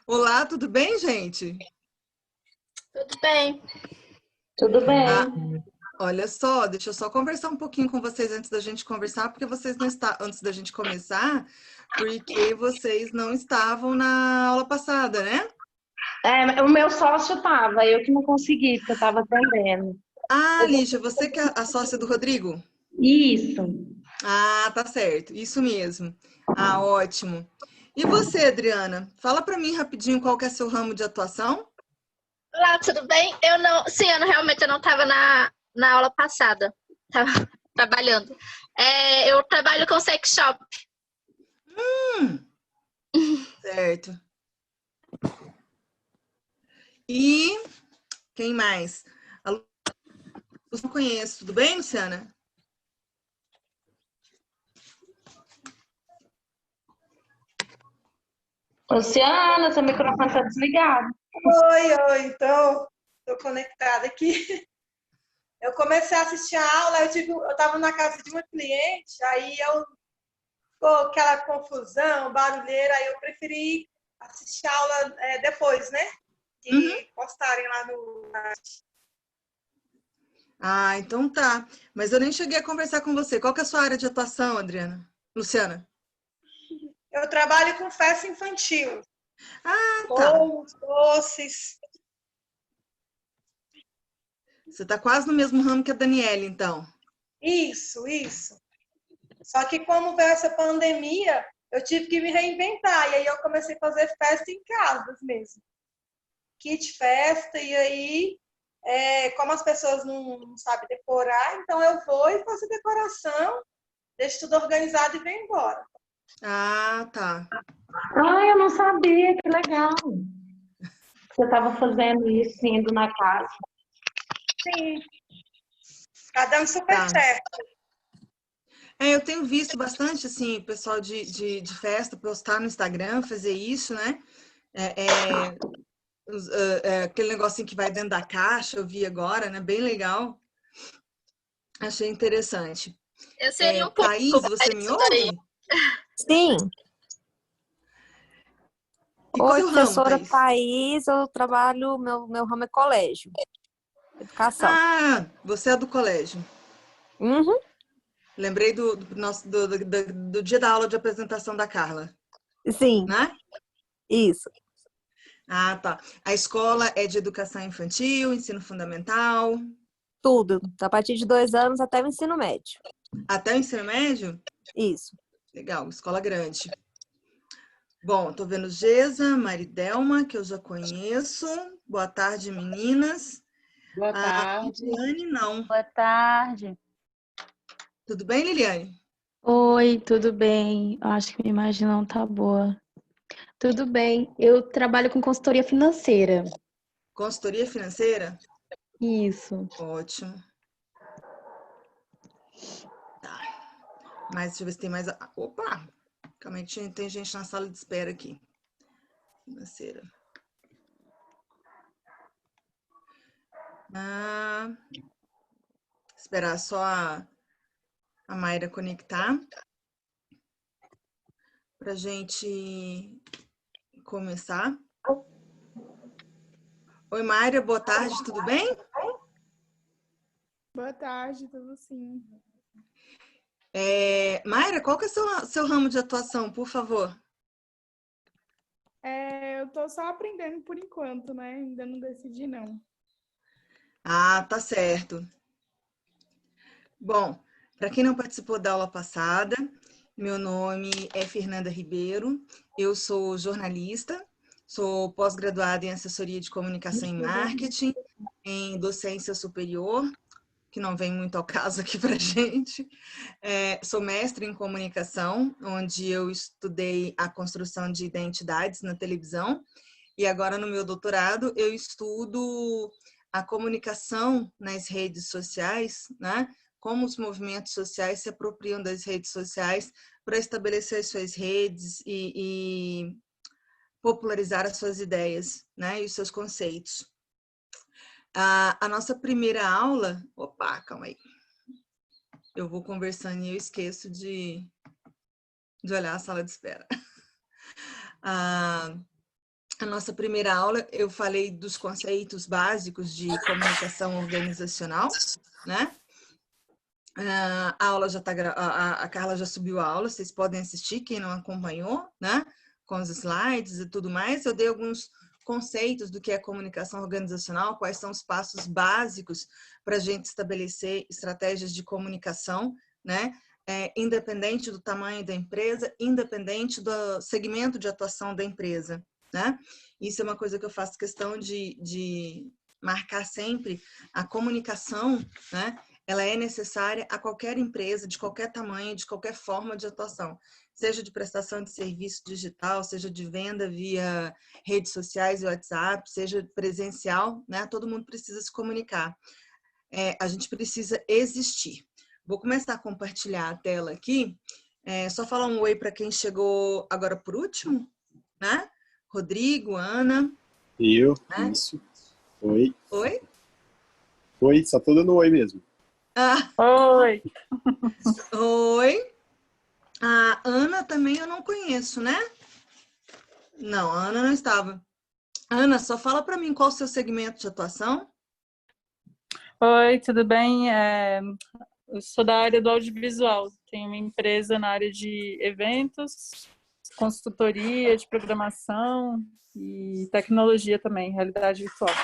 Olá, tudo bem, gente? Tudo bem. Tudo Ah, bem. olha só, deixa eu só conversar um pouquinho com vocês antes da gente conversar, porque vocês não está antes da gente começar, porque vocês não estavam na aula passada, né? O meu sócio tava, eu que não consegui, porque eu tava atendendo. Ah, Lígia, você que é a sócia do Rodrigo? Isso. Ah, tá certo, isso mesmo. Ah, ótimo. E você, Adriana? Fala para mim rapidinho qual que é seu ramo de atuação? Olá, tudo bem? Eu não, sim, eu não estava na aula passada. Tava trabalhando. Eu trabalho com sex shop. Certo. E quem mais? A Lu, não conheço, tudo bem, Luciana? Luciana, seu microfone tá desligado. Oi, tô conectada aqui. Eu comecei a assistir a aula, eu tava na casa de uma cliente, aí ficou aquela confusão, barulheira, aí eu preferi assistir a aula depois, né? Uhum. De postarem lá no. Ah, então tá. Mas eu nem cheguei a conversar com você. Qual que é a sua área de atuação, Adriana? Luciana? Eu trabalho com festa infantil, Ah, tá. bolos, doces. Você tá quase no mesmo ramo que a Daniela, então. Isso. Só que como veio essa pandemia, eu tive que me reinventar, e aí eu comecei a fazer festa em casa mesmo. Kit festa, e aí, como as pessoas não sabem decorar, então eu vou e faço decoração, deixo tudo organizado e venho embora. Ah, tá. Ah, eu não sabia, que legal. Você tava fazendo isso, indo na casa. Sim, tá dando super Tá. certo. Eu tenho visto bastante, assim, pessoal de festa postar no Instagram, fazer isso, né? Aquele negocinho que vai dentro da caixa, eu vi agora, né? Bem legal. Achei interessante. Eu seria um pouco Thaís, para você me isso daí. ouve? Sim. E qual é o Oi, seu ramo, professora Thaís? Thaís, eu trabalho, meu ramo é colégio, educação. Ah, você é do colégio. Uhum, Lembrei do dia da aula de apresentação da Carla, sim, né? isso, Ah, tá. A escola é de educação infantil, ensino fundamental, tudo, a partir de 2 anos até o ensino médio, até o ensino médio? isso. Legal, escola grande. Bom, tô vendo Gesa, Maridelma, que eu já conheço. Boa tarde, meninas. Boa A tarde. Liliane, não. Boa tarde. Tudo bem, Liliane? Oi, tudo bem? Eu acho que minha imagem não tá boa. Tudo bem. Eu trabalho com consultoria financeira. Consultoria financeira? Isso. Ótimo. Tá. Mas deixa eu ver se tem mais. Opa! Calma aí, tem gente na sala de espera aqui. Financeira. Ah, esperar só a Mayra conectar para a gente começar. Oi, Mayra, boa tarde, tudo bem? Boa tarde, tudo sim. Mayra, qual que é o seu ramo de atuação, por favor? Eu tô só aprendendo por enquanto, né? Ainda não decidi, não. Ah, tá certo. Bom, para quem não participou da aula passada, meu nome é Fernanda Ribeiro, eu sou jornalista, sou pós-graduada em assessoria de comunicação e marketing, em docência superior, que não vem muito ao caso aqui para gente. Sou mestre em comunicação, onde eu estudei a construção de identidades na televisão, e agora no meu doutorado eu estudo a comunicação nas redes sociais, né? Como os movimentos sociais se apropriam das redes sociais para estabelecer as suas redes e popularizar as suas ideias, né? E os seus conceitos. A nossa primeira aula... Opa, calma aí. Eu vou conversando e eu esqueço de olhar a sala de espera. a nossa primeira aula, eu falei dos conceitos básicos de comunicação organizacional, né? A aula já tá, a Carla já subiu a aula, vocês podem assistir, quem não acompanhou, né? Com os slides e tudo mais. Eu dei alguns conceitos do que é comunicação organizacional, quais são os passos básicos para a gente estabelecer estratégias de comunicação, né? Independente do tamanho da empresa, independente do segmento de atuação da empresa, né? Isso é uma coisa que eu faço questão de marcar sempre. A comunicação, né? Ela é necessária a qualquer empresa, de qualquer tamanho, de qualquer forma de atuação, seja de prestação de serviço digital, seja de venda via redes sociais e WhatsApp, seja presencial, né? Todo mundo precisa se comunicar. A gente precisa existir. Vou começar a compartilhar a tela aqui. Só falar um oi para quem chegou agora por último, né? Rodrigo, Ana. Eu, né? isso. Oi. Oi? Oi, só tô dando oi mesmo. Oi! Oi. A Ana também eu não conheço, né? Não, a Ana não estava. Ana, só fala para mim qual o seu segmento de atuação. Oi, tudo bem? Eu sou da área do audiovisual. Tenho uma empresa na área de eventos, consultoria de programação e tecnologia também, realidade virtual.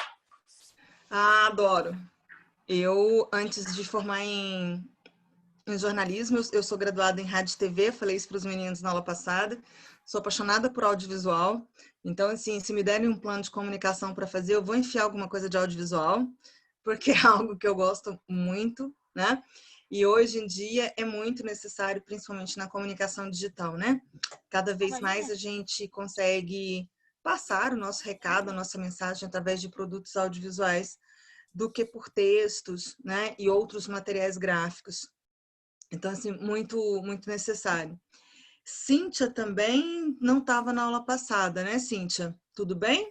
Adoro. Eu, antes de formar em jornalismo, eu sou graduada em rádio e TV, falei isso para os meninos na aula passada. Sou apaixonada por audiovisual. Então, assim, se me derem um plano de comunicação para fazer, eu vou enfiar alguma coisa de audiovisual, porque é algo que eu gosto muito, né? E hoje em dia é muito necessário, principalmente na comunicação digital, né? Cada vez mais a gente consegue passar o nosso recado, a nossa mensagem através de produtos audiovisuais do que por textos, né? E outros materiais gráficos. Então, assim, muito necessário. Cíntia também não estava na aula passada, né, Cíntia? Tudo bem?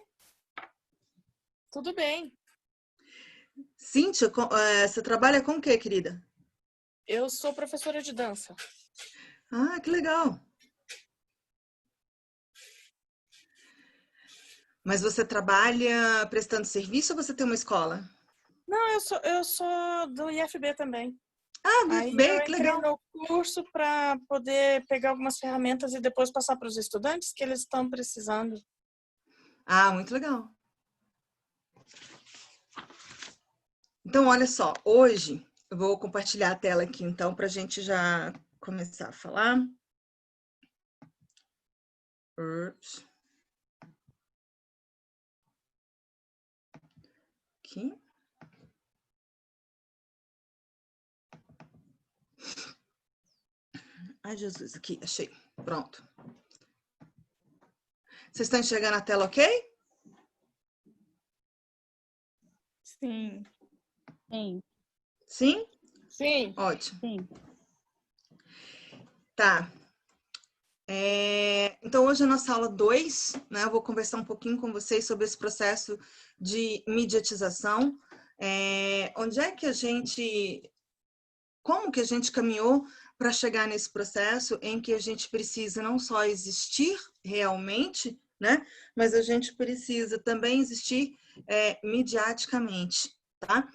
Tudo bem. Cíntia, você trabalha com o quê, querida? Eu sou professora de dança. Ah, que legal. Mas você trabalha prestando serviço ou você tem uma escola? Não, eu sou do IFB também. Ah, do Aí IFB, eu que entrei legal. no curso para poder pegar algumas ferramentas e depois passar para os estudantes que eles estão precisando. Ah, muito legal. Então, olha só, hoje eu vou compartilhar a tela aqui, então, para a gente já começar a falar. Aqui. Ai, Jesus, aqui, achei. Pronto. Vocês estão enxergando a tela, ok? Sim. Sim, Sim? Sim. Ótimo. sim. Tá. Então, hoje é a nossa aula 2, né? Eu vou conversar um pouquinho com vocês sobre esse processo de mediatização. Onde é que a gente... Como que a gente caminhou para chegar nesse processo em que a gente precisa não só existir realmente, né? Mas a gente precisa também existir mediaticamente, tá?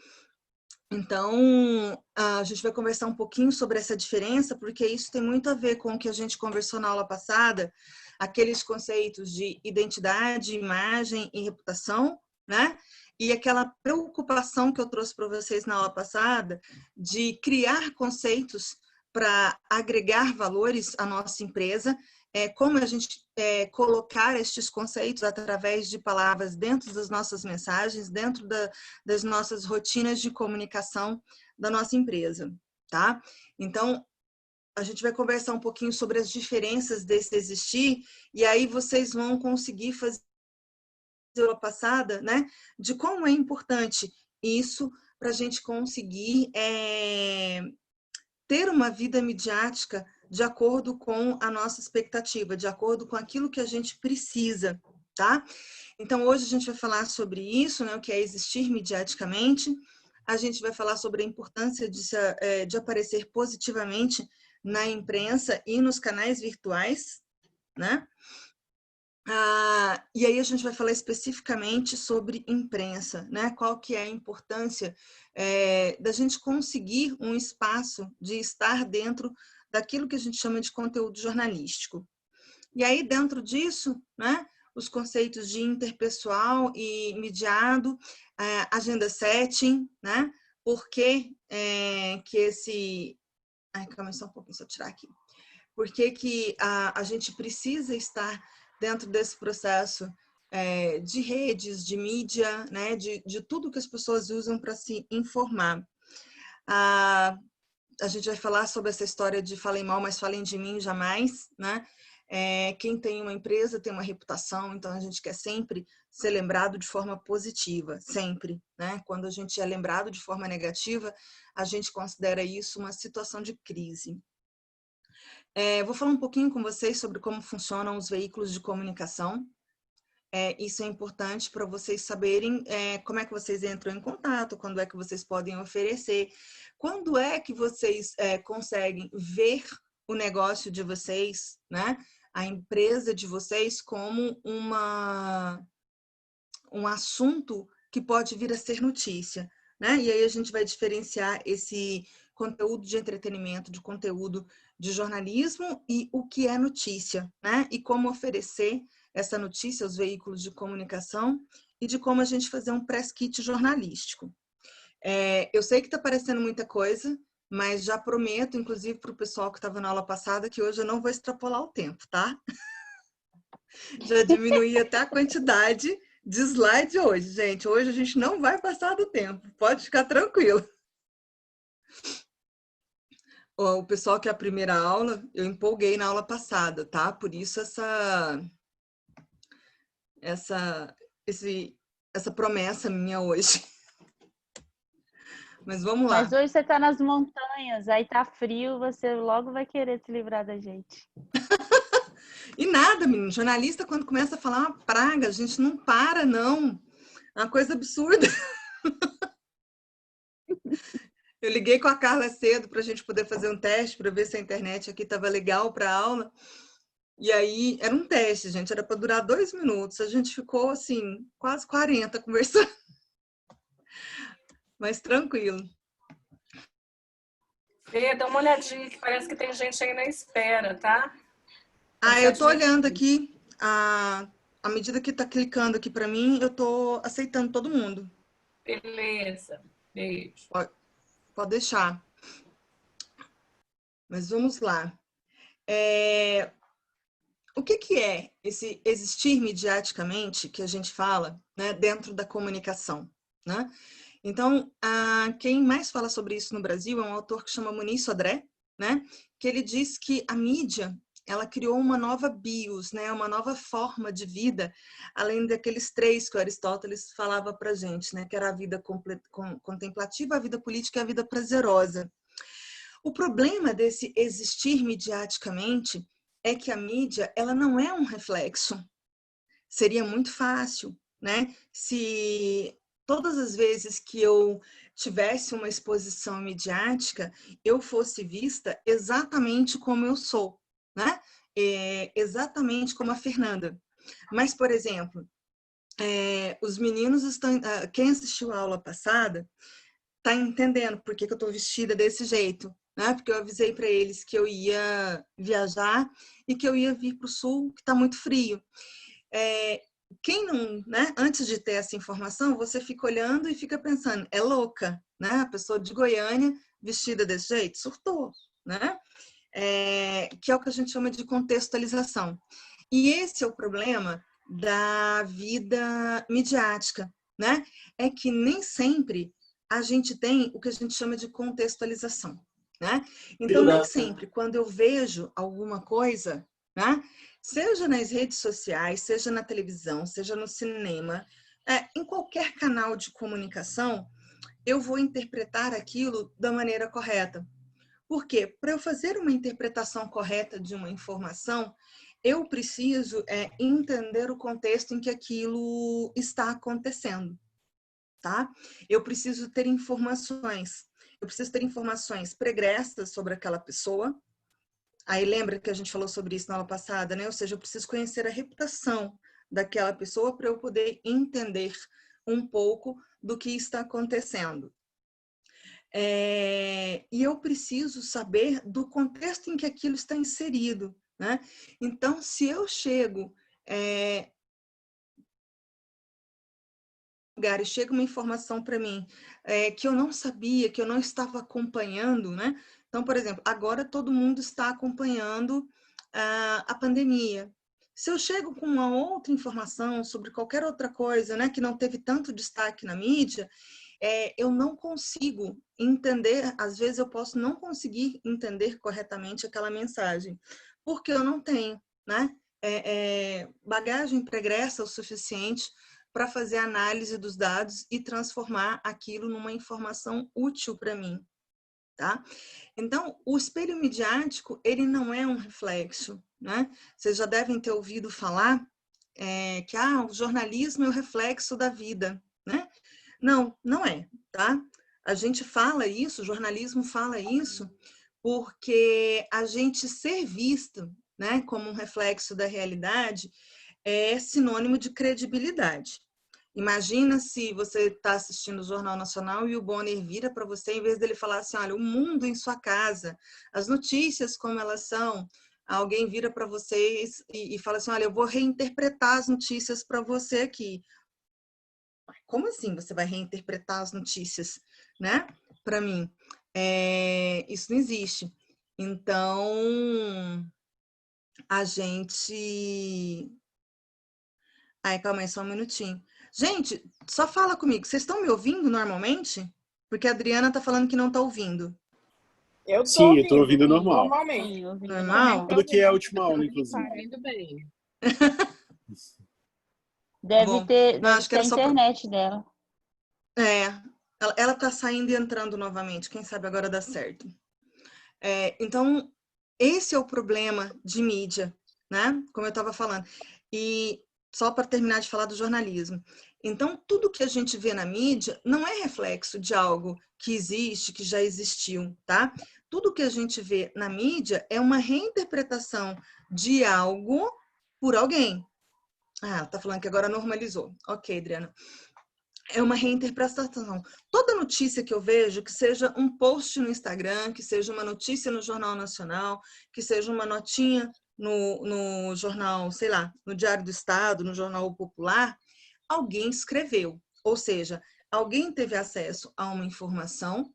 Então, a gente vai conversar um pouquinho sobre essa diferença, porque isso tem muito a ver com o que a gente conversou na aula passada, aqueles conceitos de identidade, imagem e reputação, né? E aquela preocupação que eu trouxe para vocês na aula passada de criar conceitos para agregar valores à nossa empresa, como a gente colocar estes conceitos através de palavras dentro das nossas mensagens, dentro das nossas rotinas de comunicação da nossa empresa, tá? Então, a gente vai conversar um pouquinho sobre as diferenças desse existir, e aí vocês vão conseguir fazer a aula passada, né, de como é importante isso para a gente conseguir ter uma vida midiática de acordo com a nossa expectativa, de acordo com aquilo que a gente precisa, tá? Então, hoje a gente vai falar sobre isso, né, o que é existir midiaticamente. A gente vai falar sobre a importância de aparecer positivamente na imprensa e nos canais virtuais, né? E aí a gente vai falar especificamente sobre imprensa, né? Qual que é a importância da gente conseguir um espaço de estar dentro daquilo que a gente chama de conteúdo jornalístico. E aí, dentro disso, né, os conceitos de interpessoal e mediado, agenda setting, né? Por que que esse... Ai, calma só um pouquinho, deixa eu tirar aqui. Por que a gente precisa estar dentro desse processo de redes, de mídia, né, de tudo que as pessoas usam para se informar. A gente vai falar sobre essa história de falem mal, mas falem de mim jamais, né? Quem tem uma empresa tem uma reputação, então a gente quer sempre ser lembrado de forma positiva, sempre, né? Quando a gente é lembrado de forma negativa, a gente considera isso uma situação de crise. Vou falar um pouquinho com vocês sobre como funcionam os veículos de comunicação. Isso é importante para vocês saberem como é que vocês entram em contato, quando é que vocês podem oferecer, quando é que vocês conseguem ver o negócio de vocês, né? A empresa de vocês como um assunto que pode vir a ser notícia, né? E aí a gente vai diferenciar esse conteúdo de entretenimento, de conteúdo de jornalismo e o que é notícia, né? E como oferecer essa notícia aos veículos de comunicação e de como a gente fazer um press kit jornalístico. Eu sei que está parecendo muita coisa, mas já prometo, inclusive para o pessoal que estava na aula passada, que hoje eu não vou extrapolar o tempo, tá? Já diminuí até a quantidade de slide hoje, gente. Hoje a gente não vai passar do tempo, pode ficar tranquilo. O pessoal que é a primeira aula, eu empolguei na aula passada, tá? Por isso essa promessa minha hoje. Mas vamos lá. Mas hoje você tá nas montanhas, aí tá frio, você logo vai querer se livrar da gente. E nada, menino. Jornalista, quando começa a falar uma praga, a gente não para, não. É uma coisa absurda. Eu liguei com a Carla cedo para a gente poder fazer um teste, para ver se a internet aqui estava legal para a aula. E aí, era um teste, gente. Era para durar 2 minutos. A gente ficou, assim, quase 40 conversando. Mas tranquilo. Fê, dá uma olhadinha, que parece que tem gente aí na espera, tá? Eu tô olhando aqui. À medida que tá clicando aqui para mim, eu tô aceitando todo mundo. Beleza. Beijo. Pode deixar. Mas vamos lá. O que é esse existir midiaticamente que a gente fala, né, dentro da comunicação, né? Então, quem mais fala sobre isso no Brasil é um autor que chama Muniz Sodré, né? Que ele diz que a mídia, ela criou uma nova bios, né? Uma nova forma de vida, além daqueles 3 que o Aristóteles falava para a gente, né? Que era a vida contemplativa, a vida política e a vida prazerosa. O problema desse existir midiaticamente é que a mídia, ela não é um reflexo. Seria muito fácil, né? Se todas as vezes que eu tivesse uma exposição midiática, eu fosse vista exatamente como eu sou, né? Exatamente como a Fernanda. Mas, por exemplo, os meninos estão... Quem assistiu a aula passada está entendendo por que eu estou vestida desse jeito, né? Porque eu avisei para eles que eu ia viajar e que eu ia vir para o sul, que está muito frio. Quem não, né? Antes de ter essa informação, você fica olhando e fica pensando, é louca, né? A pessoa de Goiânia vestida desse jeito, surtou, né? Que é o que a gente chama de contextualização. E esse é o problema da vida midiática, né? É que nem sempre a gente tem o que a gente chama de contextualização, né? Então, nem sempre, quando eu vejo alguma coisa, né? Seja nas redes sociais, seja na televisão, seja no cinema, em qualquer canal de comunicação, eu vou interpretar aquilo da maneira correta. Por quê? Para eu fazer uma interpretação correta de uma informação, eu preciso entender o contexto em que aquilo está acontecendo, tá? Eu preciso ter informações. Eu preciso ter informações pregressas sobre aquela pessoa, Aí lembra que a gente falou sobre isso na aula passada, né? Ou seja, eu preciso conhecer a reputação daquela pessoa para eu poder entender um pouco do que está acontecendo. E eu preciso saber do contexto em que aquilo está inserido, né? Então, se eu chego lugar e chega uma informação para mim que eu não sabia, que eu não estava acompanhando, né? Então, por exemplo, agora todo mundo está acompanhando a pandemia. Se eu chego com uma outra informação sobre qualquer outra coisa, né, que não teve tanto destaque na mídia, eu não consigo entender, às vezes eu posso não conseguir entender corretamente aquela mensagem, porque eu não tenho, né, bagagem pregressa o suficiente para fazer análise dos dados e transformar aquilo numa informação útil para mim, tá? Então, o espelho midiático, ele não é um reflexo, né? Vocês já devem ter ouvido falar que o jornalismo é o reflexo da vida, né? Não, não é, tá? A gente fala isso, o jornalismo fala isso, porque a gente ser visto, né, como um reflexo da realidade é sinônimo de credibilidade. Imagina se você está assistindo o Jornal Nacional e o Bonner vira para você, em vez dele falar assim, olha, o mundo em sua casa, as notícias como elas são, alguém vira para vocês e fala assim, olha, eu vou reinterpretar as notícias para você aqui. Como assim você vai reinterpretar as notícias, né? Para mim, isso não existe. Então, a gente... Ai, calma aí, só um minutinho. Gente, só fala comigo. Vocês estão me ouvindo normalmente? Porque a Adriana tá falando que não tá ouvindo. Eu tô Sim, ouvindo. eu tô ouvindo normal. Normalmente. Sim, ouvindo Normal? Tudo que é a última aula, inclusive. Tá indo bem. Deve Bom, ter, não, deve acho que ser a era só pra... internet dela. Ela tá saindo e entrando novamente. Quem sabe agora dá certo. Então, esse é o problema de mídia, né? Como eu estava falando. E só para terminar de falar do jornalismo. Então, tudo que a gente vê na mídia não é reflexo de algo que existe, que já existiu, tá? Tudo que a gente vê na mídia é uma reinterpretação de algo por alguém. Ah, tá falando que agora normalizou. Ok, Adriana. É uma reinterpretação. Toda notícia que eu vejo, que seja um post no Instagram, que seja uma notícia no Jornal Nacional, que seja uma notinha no jornal, sei lá, no Diário do Estado, no Jornal Popular, alguém escreveu. Ou seja, alguém teve acesso a uma informação,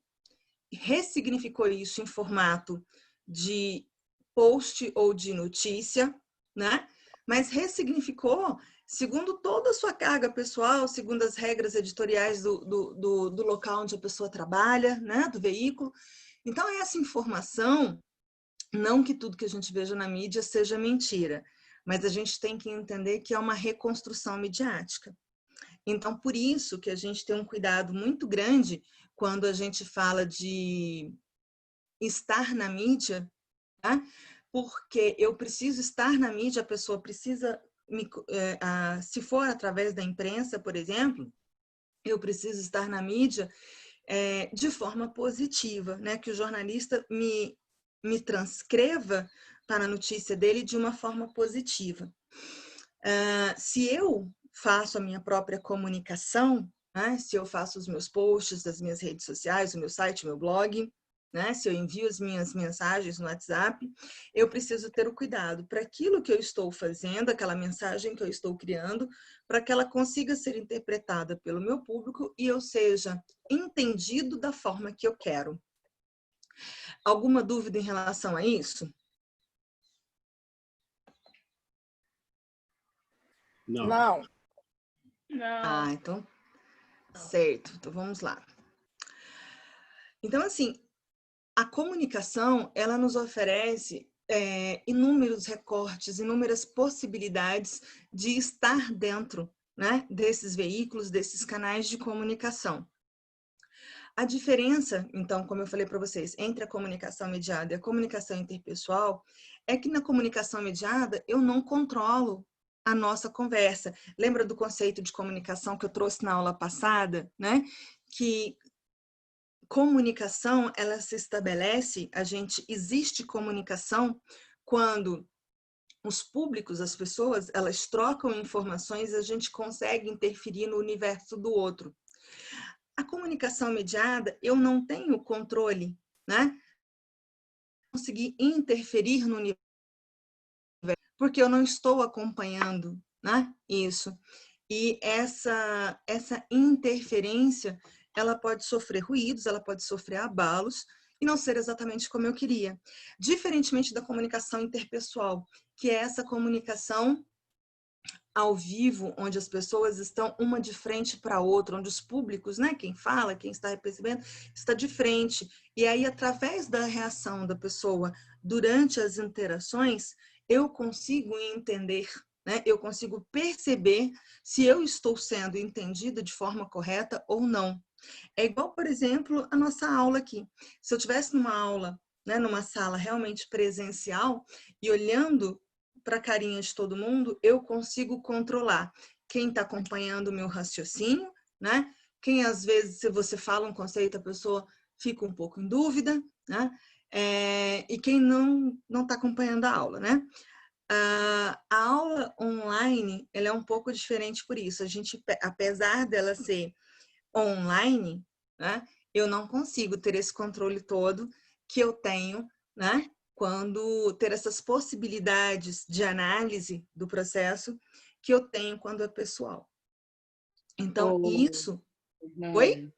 ressignificou isso em formato de post ou de notícia, né? Mas ressignificou segundo toda a sua carga pessoal, segundo as regras editoriais do local onde a pessoa trabalha, né? Do veículo. Então, essa informação, não que tudo que a gente veja na mídia seja mentira, mas a gente tem que entender que é uma reconstrução midiática. Então, por isso que a gente tem um cuidado muito grande quando a gente fala de estar na mídia, tá? Porque eu preciso estar na mídia, a pessoa precisa, se for através da imprensa, por exemplo, eu preciso estar na mídia de forma positiva, né? Que o jornalista me transcreva para a notícia dele de uma forma positiva. Se eu faço a minha própria comunicação, né? Se eu faço os meus posts das minhas redes sociais, o meu site, o meu blog, né? Se eu envio as minhas mensagens no WhatsApp, eu preciso ter o cuidado para aquilo que eu estou fazendo, aquela mensagem que eu estou criando, para que ela consiga ser interpretada pelo meu público e eu seja entendido da forma que eu quero. Alguma dúvida em relação a isso? Não. Ah, então, certo. Então, vamos lá. Então, assim, a comunicação, ela nos oferece inúmeros recortes, inúmeras possibilidades de estar dentro, né, desses veículos, desses canais de comunicação. A diferença, então, como eu falei para vocês, entre a comunicação mediada e a comunicação interpessoal, é que na comunicação mediada eu não controlo a nossa conversa. Lembra do conceito de comunicação que eu trouxe na aula passada, né? Que comunicação, ela se estabelece, existe comunicação quando os públicos, as pessoas, elas trocam informações e a gente consegue interferir no universo do outro. A comunicação mediada, eu não tenho controle, né? Conseguir interferir no universo, porque eu não estou acompanhando, né? Isso. E essa interferência, ela pode sofrer ruídos, ela pode sofrer abalos e não ser exatamente como eu queria. Diferentemente da comunicação interpessoal, que é essa comunicação ao vivo, onde as pessoas estão uma de frente para a outra, onde os públicos, né, quem fala, quem está recebendo, está de frente. E aí, através da reação da pessoa durante as interações, eu consigo entender, né, eu consigo perceber se eu estou sendo entendida de forma correta ou não. É igual, por exemplo, a nossa aula aqui. Se eu estivesse numa aula, né, numa sala realmente presencial e olhando para a carinha de todo mundo, eu consigo controlar quem está acompanhando o meu raciocínio, né? Quem, às vezes, se você fala um conceito, a pessoa fica um pouco em dúvida, né? E quem não está acompanhando a aula, né? A aula online, ela é um pouco diferente por isso. A gente, apesar dela ser online, né? Eu não consigo ter esse controle todo que eu tenho, né? Quando ter essas possibilidades de análise do processo que eu tenho quando é pessoal. Então, isso... Oi?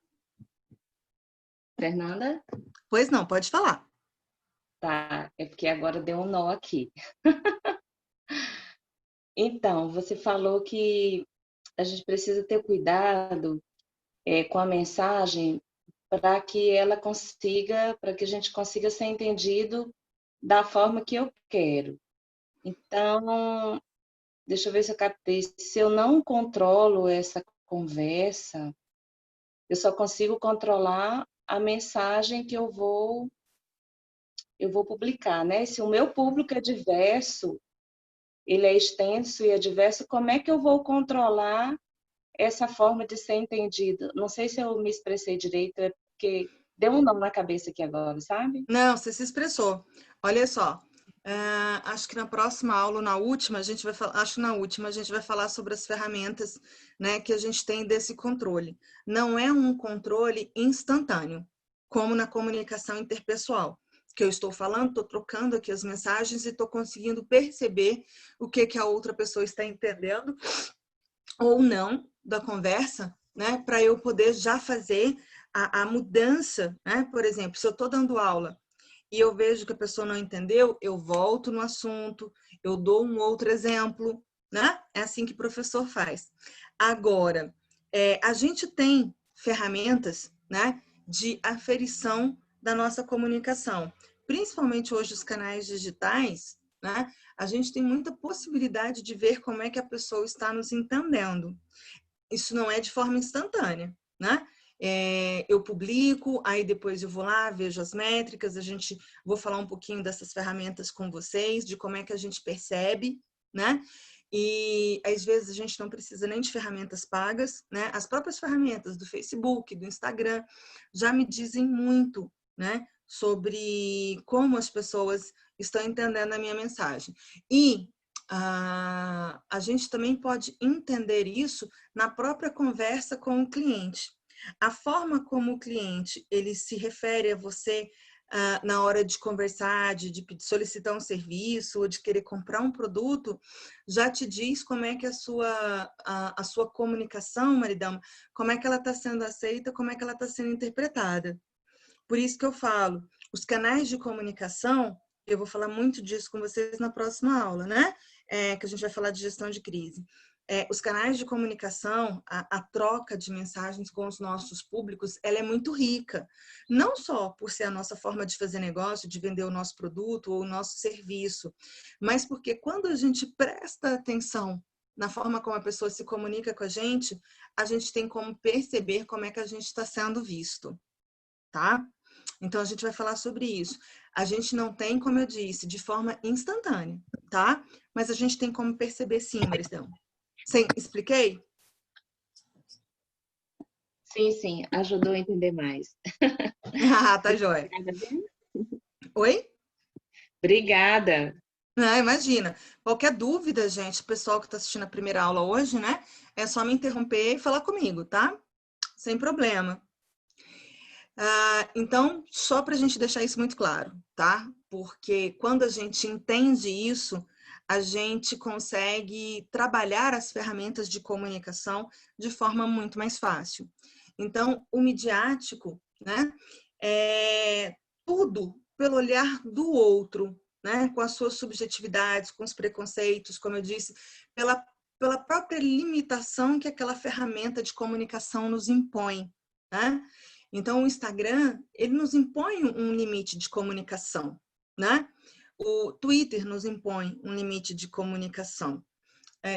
Fernanda? Pois não, pode falar. Tá, é porque agora deu um nó aqui. Então, você falou que a gente precisa ter cuidado com a mensagem para que a gente consiga ser entendido da forma que eu quero. Então, deixa eu ver se eu captei. Se eu não controlo essa conversa, eu só consigo controlar a mensagem que eu vou publicar, né? Se o meu público é diverso, ele é extenso e é diverso, como é que eu vou controlar essa forma de ser entendido? Não sei se eu me expressei direito, é porque deu um nó na cabeça aqui agora, sabe? Não, você se expressou. Olha só, acho que na próxima aula, na última, a gente vai falar, sobre as ferramentas, né, que a gente tem desse controle. Não é um controle instantâneo, como na comunicação interpessoal, que eu estou falando, estou trocando aqui as mensagens e estou conseguindo perceber o que a outra pessoa está entendendo ou não da conversa, né, para eu poder já fazer a mudança, né? Por exemplo, se eu estou dando aula e eu vejo que a pessoa não entendeu, eu volto no assunto, eu dou um outro exemplo, né? É assim que o professor faz. Agora, a gente tem ferramentas, né, de aferição da nossa comunicação. Principalmente hoje os canais digitais, né? A gente tem muita possibilidade de ver como é que a pessoa está nos entendendo. Isso não é de forma instantânea, né? Eu publico, aí depois eu vou lá, vejo as métricas, vou falar um pouquinho dessas ferramentas com vocês, de como é que a gente percebe, né? E às vezes a gente não precisa nem de ferramentas pagas, né? As próprias ferramentas do Facebook, do Instagram, já me dizem muito, né? Sobre como as pessoas estão entendendo a minha mensagem. E a gente também pode entender isso na própria conversa com o cliente. A forma como o cliente ele se refere a você na hora de conversar, de solicitar um serviço ou de querer comprar um produto, já te diz como é que a sua comunicação, Maridama, como é que ela está sendo aceita, como é que ela está sendo interpretada. Por isso que eu falo, os canais de comunicação, eu vou falar muito disso com vocês na próxima aula, né? Que a gente vai falar de gestão de crise. Os canais de comunicação, a troca de mensagens com os nossos públicos, ela é muito rica. Não só por ser a nossa forma de fazer negócio, de vender o nosso produto ou o nosso serviço, mas porque quando a gente presta atenção na forma como a pessoa se comunica com a gente tem como perceber como é que a gente está sendo visto, tá? Então, a gente vai falar sobre isso. A gente não tem, como eu disse, de forma instantânea, tá? Mas a gente tem como perceber sim, Marisão. Expliquei? Sim, ajudou a entender mais. Ah, tá joia. Oi? Obrigada. Ah, imagina. Qualquer dúvida, gente, o pessoal que está assistindo a primeira aula hoje, né? É só me interromper e falar comigo, tá? Sem problema. Então, só para a gente deixar isso muito claro, tá? Porque quando a gente entende isso, a gente consegue trabalhar as ferramentas de comunicação de forma muito mais fácil. Então, o midiático, né? É tudo pelo olhar do outro, né? Com as suas subjetividades, com os preconceitos, como eu disse, pela própria limitação que aquela ferramenta de comunicação nos impõe, né? Então, o Instagram, ele nos impõe um limite de comunicação, né? O Twitter nos impõe um limite de comunicação.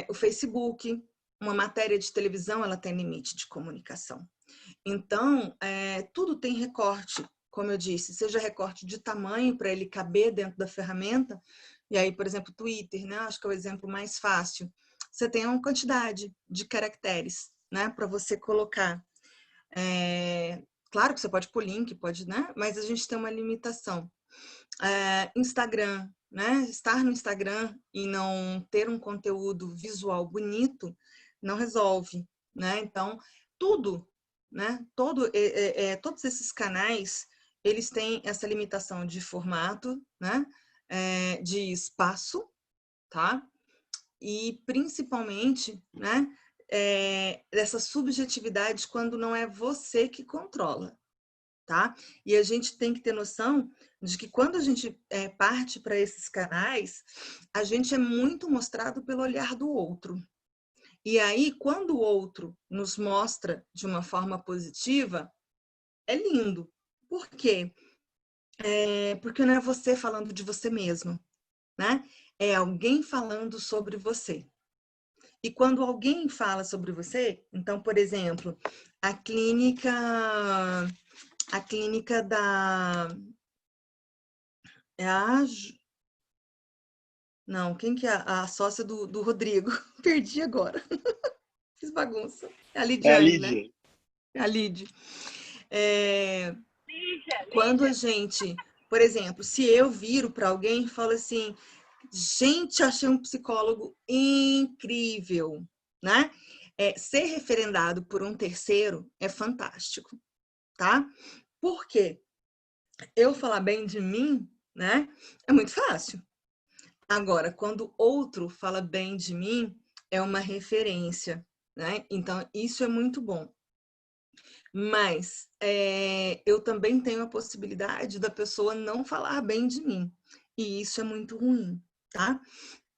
O Facebook, uma matéria de televisão, ela tem limite de comunicação. Então, tudo tem recorte, como eu disse, seja recorte de tamanho para ele caber dentro da ferramenta. E aí, por exemplo, o Twitter, né? Acho que é o exemplo mais fácil. Você tem uma quantidade de caracteres, né? Para você colocar. Claro que você pode pôr link, pode, né? Mas a gente tem uma limitação. Instagram, né? Estar no Instagram e não ter um conteúdo visual bonito não resolve, né? Então, tudo, né? Todos esses canais, eles têm essa limitação de formato, né? De espaço, tá? E principalmente, né? Dessa subjetividade quando não é você que controla, tá? E a gente tem que ter noção de que quando a gente parte para esses canais, a gente é muito mostrado pelo olhar do outro. E aí, quando o outro nos mostra de uma forma positiva, é lindo. Por quê? Porque não é você falando de você mesmo, né? É alguém falando sobre você. E quando alguém fala sobre você, então, por exemplo, a clínica da... Não, quem que é a sócia do Rodrigo? Perdi agora. Fiz bagunça. É a Lidiane, né? É a Lid. Quando a gente, por exemplo, se eu viro para alguém e falo assim, gente, achei um psicólogo incrível, né? Ser referendado por um terceiro é fantástico, tá? Por quê? Eu falar bem de mim, né? É muito fácil. Agora, quando outro fala bem de mim, é uma referência, né? Então, isso é muito bom. Mas eu também tenho a possibilidade da pessoa não falar bem de mim. E isso é muito ruim, tá?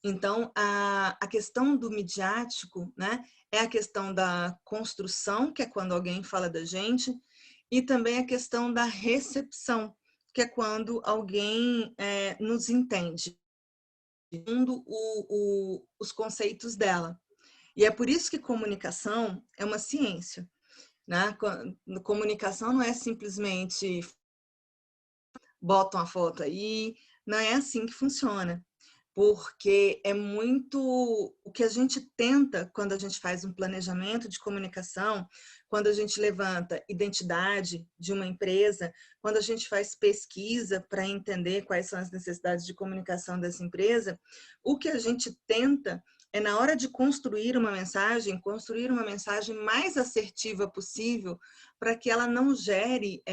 Então, a questão do midiático, né? É a questão da construção, que é quando alguém fala da gente, e também a questão da recepção, que é quando alguém nos entende, segundo os conceitos dela. E é por isso que comunicação é uma ciência, né? Comunicação não é simplesmente bota uma foto aí, não é assim que funciona. Porque é muito o que a gente tenta quando a gente faz um planejamento de comunicação, quando a gente levanta identidade de uma empresa, quando a gente faz pesquisa para entender quais são as necessidades de comunicação dessa empresa, o que a gente tenta é, na hora de construir uma mensagem mais assertiva possível para que ela não gere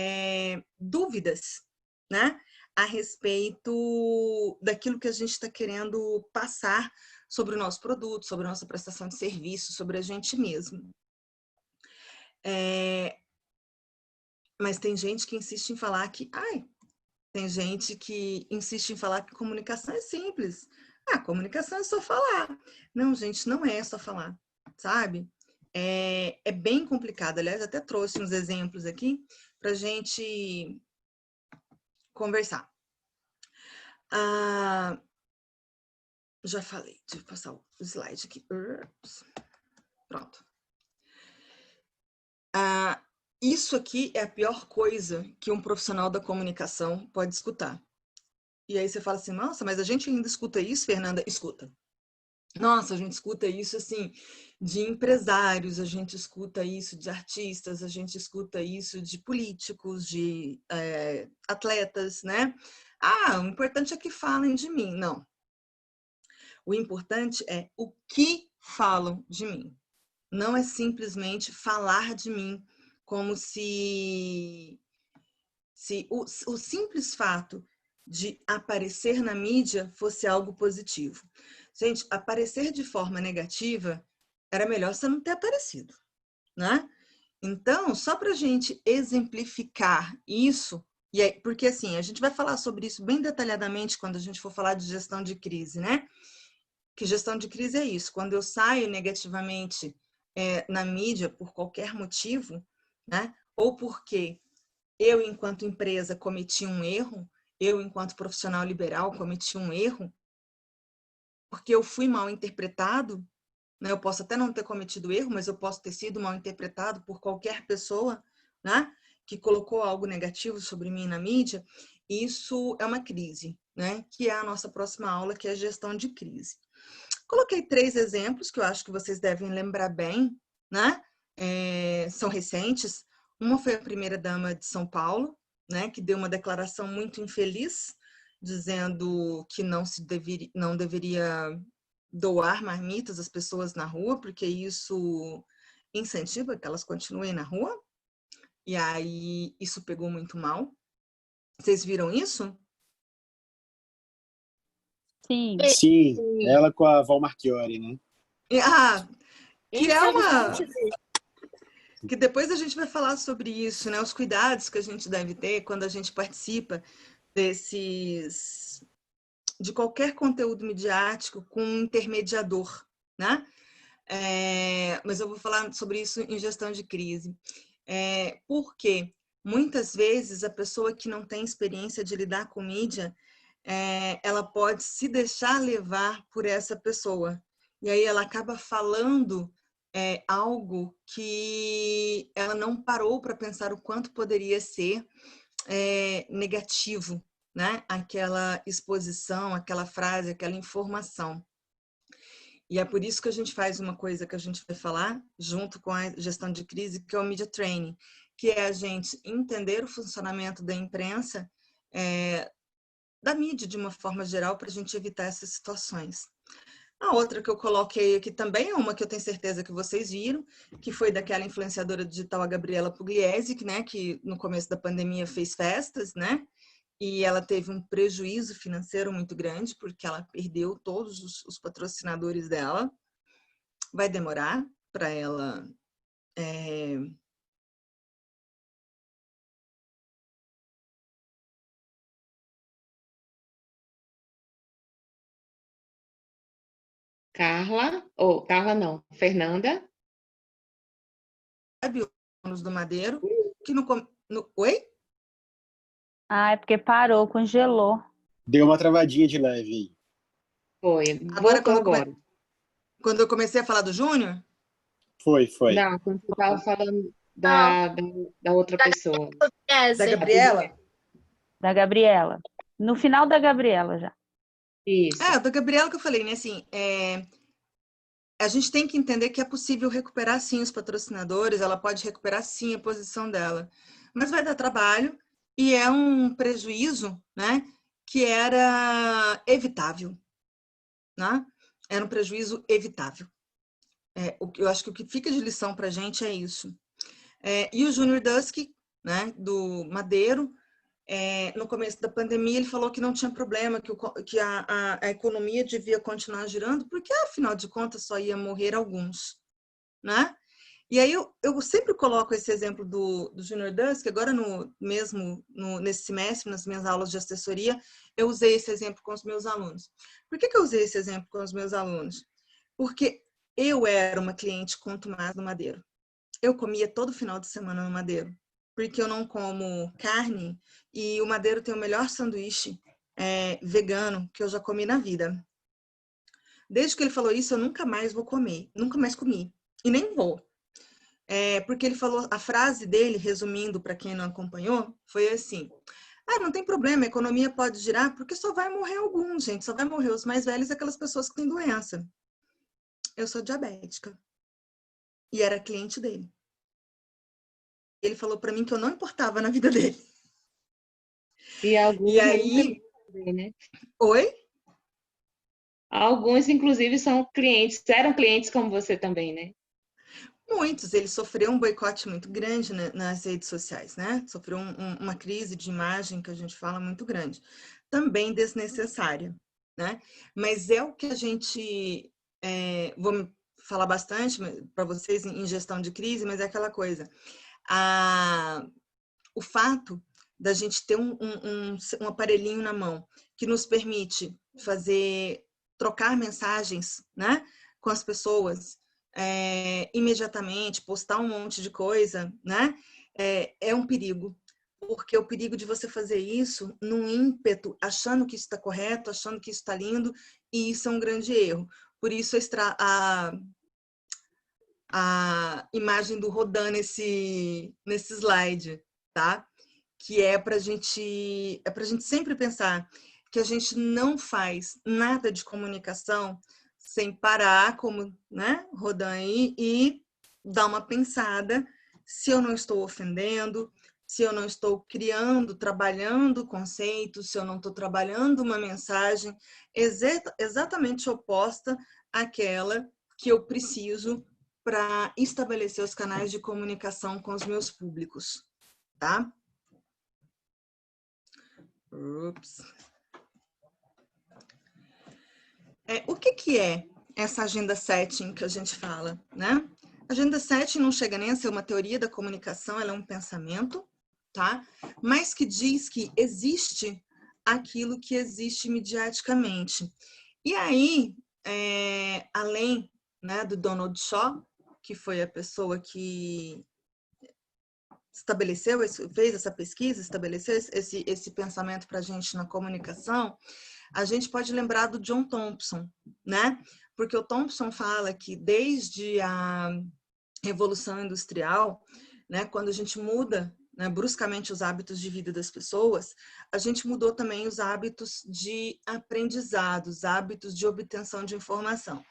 dúvidas, né? A respeito daquilo que a gente está querendo passar sobre o nosso produto, sobre a nossa prestação de serviço, sobre a gente mesmo. Mas tem gente que insiste em falar que... tem gente que insiste em falar que comunicação é simples. Comunicação é só falar. Não, gente, não é só falar, sabe? É bem complicado. Aliás, até trouxe uns exemplos aqui para a gente conversar. Já falei, deixa eu passar o slide aqui. Pronto. Isso aqui é a pior coisa que um profissional da comunicação pode escutar. E aí você fala assim, nossa, mas a gente ainda escuta isso, Fernanda? Escuta. Nossa, a gente escuta isso assim de empresários, a gente escuta isso de artistas, a gente escuta isso de políticos, de atletas, né? Ah, o importante é que falem de mim. Não. O importante é o que falam de mim. Não é simplesmente falar de mim como se o simples fato de aparecer na mídia fosse algo positivo. Gente, aparecer de forma negativa era melhor você não ter aparecido, né? Então, só para a gente exemplificar isso, porque assim, a gente vai falar sobre isso bem detalhadamente quando a gente for falar de gestão de crise, né? Que gestão de crise é isso, quando eu saio negativamente na mídia por qualquer motivo, né? Ou porque eu, enquanto empresa, cometi um erro, eu, enquanto profissional liberal, cometi um erro, porque eu fui mal interpretado, né? Eu posso até não ter cometido erro, mas eu posso ter sido mal interpretado por qualquer pessoa, né? Que colocou algo negativo sobre mim na mídia. Isso é uma crise, né? Que é a nossa próxima aula, que é a gestão de crise. Coloquei 3 exemplos que eu acho que vocês devem lembrar bem, né? São recentes. Uma foi a primeira-dama de São Paulo, né? Que deu uma declaração muito infeliz, dizendo que não deveria doar marmitas às pessoas na rua, porque isso incentiva que elas continuem na rua. E aí isso pegou muito mal. Vocês viram isso? Sim. Sim, ela com a Val Marchiori, né? Que é uma... Que depois a gente vai falar sobre isso, né? Os cuidados que a gente deve ter quando a gente participa de qualquer conteúdo midiático com um intermediador, né? Mas eu vou falar sobre isso em gestão de crise. Porque muitas vezes a pessoa que não tem experiência de lidar com mídia, ela pode se deixar levar por essa pessoa. E aí ela acaba falando algo que ela não parou para pensar o quanto poderia ser negativo, né? Aquela exposição, aquela frase, aquela informação. E é por isso que a gente faz uma coisa que a gente vai falar, junto com a gestão de crise, que é o Media Training, que é a gente entender o funcionamento da imprensa, da mídia de uma forma geral, para a gente evitar essas situações. A outra que eu coloquei aqui também é uma que eu tenho certeza que vocês viram, que foi daquela influenciadora digital, a Gabriela Pugliese, né, que no começo da pandemia fez festas, né? E ela teve um prejuízo financeiro muito grande, porque ela perdeu todos os patrocinadores dela. Vai demorar para ela Carla não, Fernanda. do Madeiro, que Oi? É porque parou, congelou. Deu uma travadinha de leve aí. Foi, Agora, agora. Quando eu comecei a falar do Júnior? Foi. Não, quando você estava falando da outra pessoa. Da Gabriela? Da Gabriela. No final da Gabriela já. Isso. Da Gabriela que eu falei, né? Assim, a gente tem que entender que é possível recuperar sim os patrocinadores, ela pode recuperar sim a posição dela, mas vai dar trabalho e é um prejuízo, né, que era evitável, né? Era um prejuízo evitável. Eu acho que o que fica de lição para a gente é isso. E o Júnior Dusky, né, do Madeiro, no começo da pandemia, ele falou que não tinha problema, que a economia devia continuar girando, porque, afinal de contas, só ia morrer alguns, né? E aí eu sempre coloco esse exemplo do Junior Dusky, agora nesse semestre, nas minhas aulas de assessoria, eu usei esse exemplo com os meus alunos. Por que eu usei esse exemplo com os meus alunos? Porque eu era uma cliente contumaz no Madeiro. Eu comia todo final de semana no Madeiro, porque eu não como carne e o Madeiro tem o melhor sanduíche vegano que eu já comi na vida. Desde que ele falou isso, eu nunca mais vou comer, nunca mais comi e nem vou. Porque ele falou, a frase dele, resumindo para quem não acompanhou, foi assim: não tem problema, a economia pode girar porque só vai morrer alguns, gente, só vai morrer os mais velhos e aquelas pessoas que têm doença. eu sou diabética. E era cliente dele. Ele falou para mim que eu não importava na vida dele. E alguns E aí... também, né? Oi? Alguns, inclusive, são clientes, eram clientes como você também, né? Muitos. Ele sofreu um boicote muito grande, né, nas redes sociais, né? Sofreu uma crise de imagem, que a gente fala, muito grande. Também desnecessária, né? Mas é o que a gente... vou falar bastante para vocês em gestão de crise, mas é aquela coisa. O fato da gente ter um aparelhinho na mão que nos permite trocar mensagens, né, com as pessoas imediatamente, postar um monte de coisa, né, é um perigo. Porque o perigo de você fazer isso num ímpeto, achando que isso está correto, achando que isso está lindo, e isso é um grande erro. Por isso a imagem do Rodin nesse slide, tá? Que é para a gente sempre pensar que a gente não faz nada de comunicação sem parar, como, né, Rodin aí, e dar uma pensada se eu não estou ofendendo, se eu não estou criando, trabalhando conceitos, se eu não estou trabalhando uma mensagem exatamente oposta àquela que eu preciso para estabelecer os canais de comunicação com os meus públicos, tá? Ups. O que é essa agenda setting que a gente fala, né? Agenda setting não chega nem a ser uma teoria da comunicação, ela é um pensamento, tá? Mas que diz que existe aquilo que existe mediaticamente. E aí, além, né, do Donald Shaw, que foi a pessoa que fez essa pesquisa, estabeleceu esse pensamento para a gente na comunicação, a gente pode lembrar do John Thompson, né? Porque o Thompson fala que desde a Revolução Industrial, né, quando a gente muda, né, bruscamente os hábitos de vida das pessoas, a gente mudou também os hábitos de aprendizado, os hábitos de obtenção de informação.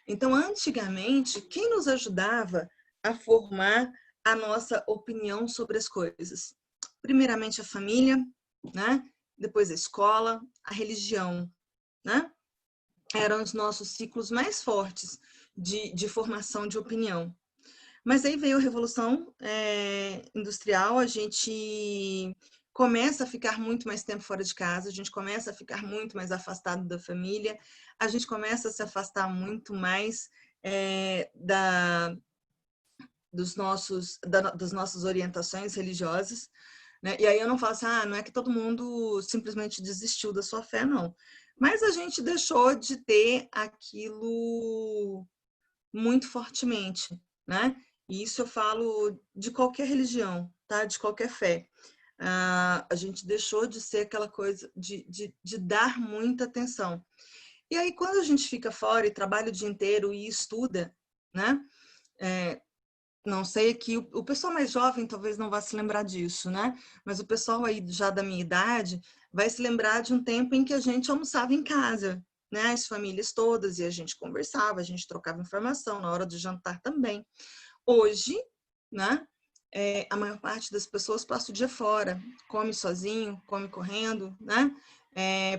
Então, antigamente, quem nos ajudava a formar a nossa opinião sobre as coisas? Primeiramente a família, né? Depois a escola, a religião, né? Eram os nossos ciclos mais fortes de formação de opinião. Mas aí veio a Revolução Industrial, a gente começa a ficar muito mais tempo fora de casa, a gente começa a ficar muito mais afastado da família, a gente começa a se afastar muito mais das nossas orientações religiosas, né? E aí eu não falo assim, não é que todo mundo simplesmente desistiu da sua fé, não. Mas a gente deixou de ter aquilo muito fortemente, né? E isso eu falo de qualquer religião, tá? De qualquer fé. A gente deixou de ser aquela coisa de dar muita atenção. E aí, quando a gente fica fora e trabalha o dia inteiro e estuda, né? Não sei que o pessoal mais jovem talvez não vá se lembrar disso, né? Mas o pessoal aí já da minha idade vai se lembrar de um tempo em que a gente almoçava em casa, né? As famílias todas, e a gente conversava, a gente trocava informação na hora do jantar também. Hoje, né? A maior parte das pessoas passa o dia fora, come sozinho, come correndo, né?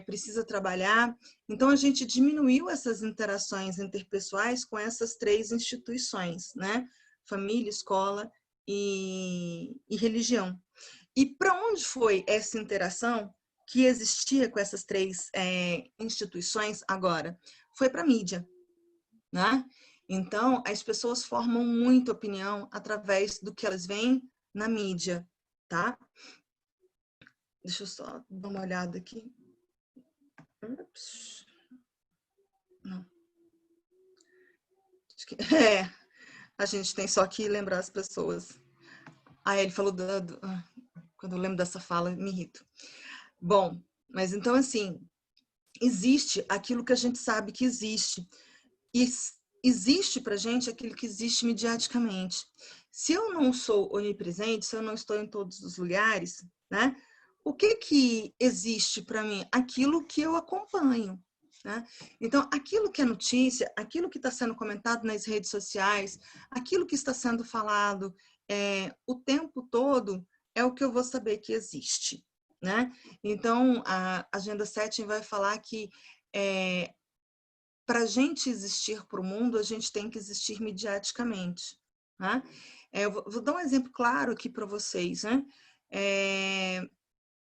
Precisa trabalhar. Então, a gente diminuiu essas interações interpessoais com essas três instituições, né? Família, escola e religião. E para onde foi essa interação que existia com essas três instituições agora? Foi para a mídia, né? Então, as pessoas formam muita opinião através do que elas veem na mídia, tá? Deixa eu só dar uma olhada aqui. Ups. Não. Acho que... a gente tem só que lembrar as pessoas. Ele falou quando eu lembro dessa fala, me irrito. Bom, mas então, assim, existe aquilo que a gente sabe que existe. E existe pra gente aquilo que existe mediaticamente. Se eu não sou onipresente, se eu não estou em todos os lugares, né? O que existe para mim? Aquilo que eu acompanho, né? Então, aquilo que é notícia, aquilo que está sendo comentado nas redes sociais, aquilo que está sendo falado o tempo todo, é o que eu vou saber que existe, né? Então, a Agenda 7 vai falar que para a gente existir para o mundo, a gente tem que existir mediaticamente, né? Eu vou dar um exemplo claro aqui para vocês, né?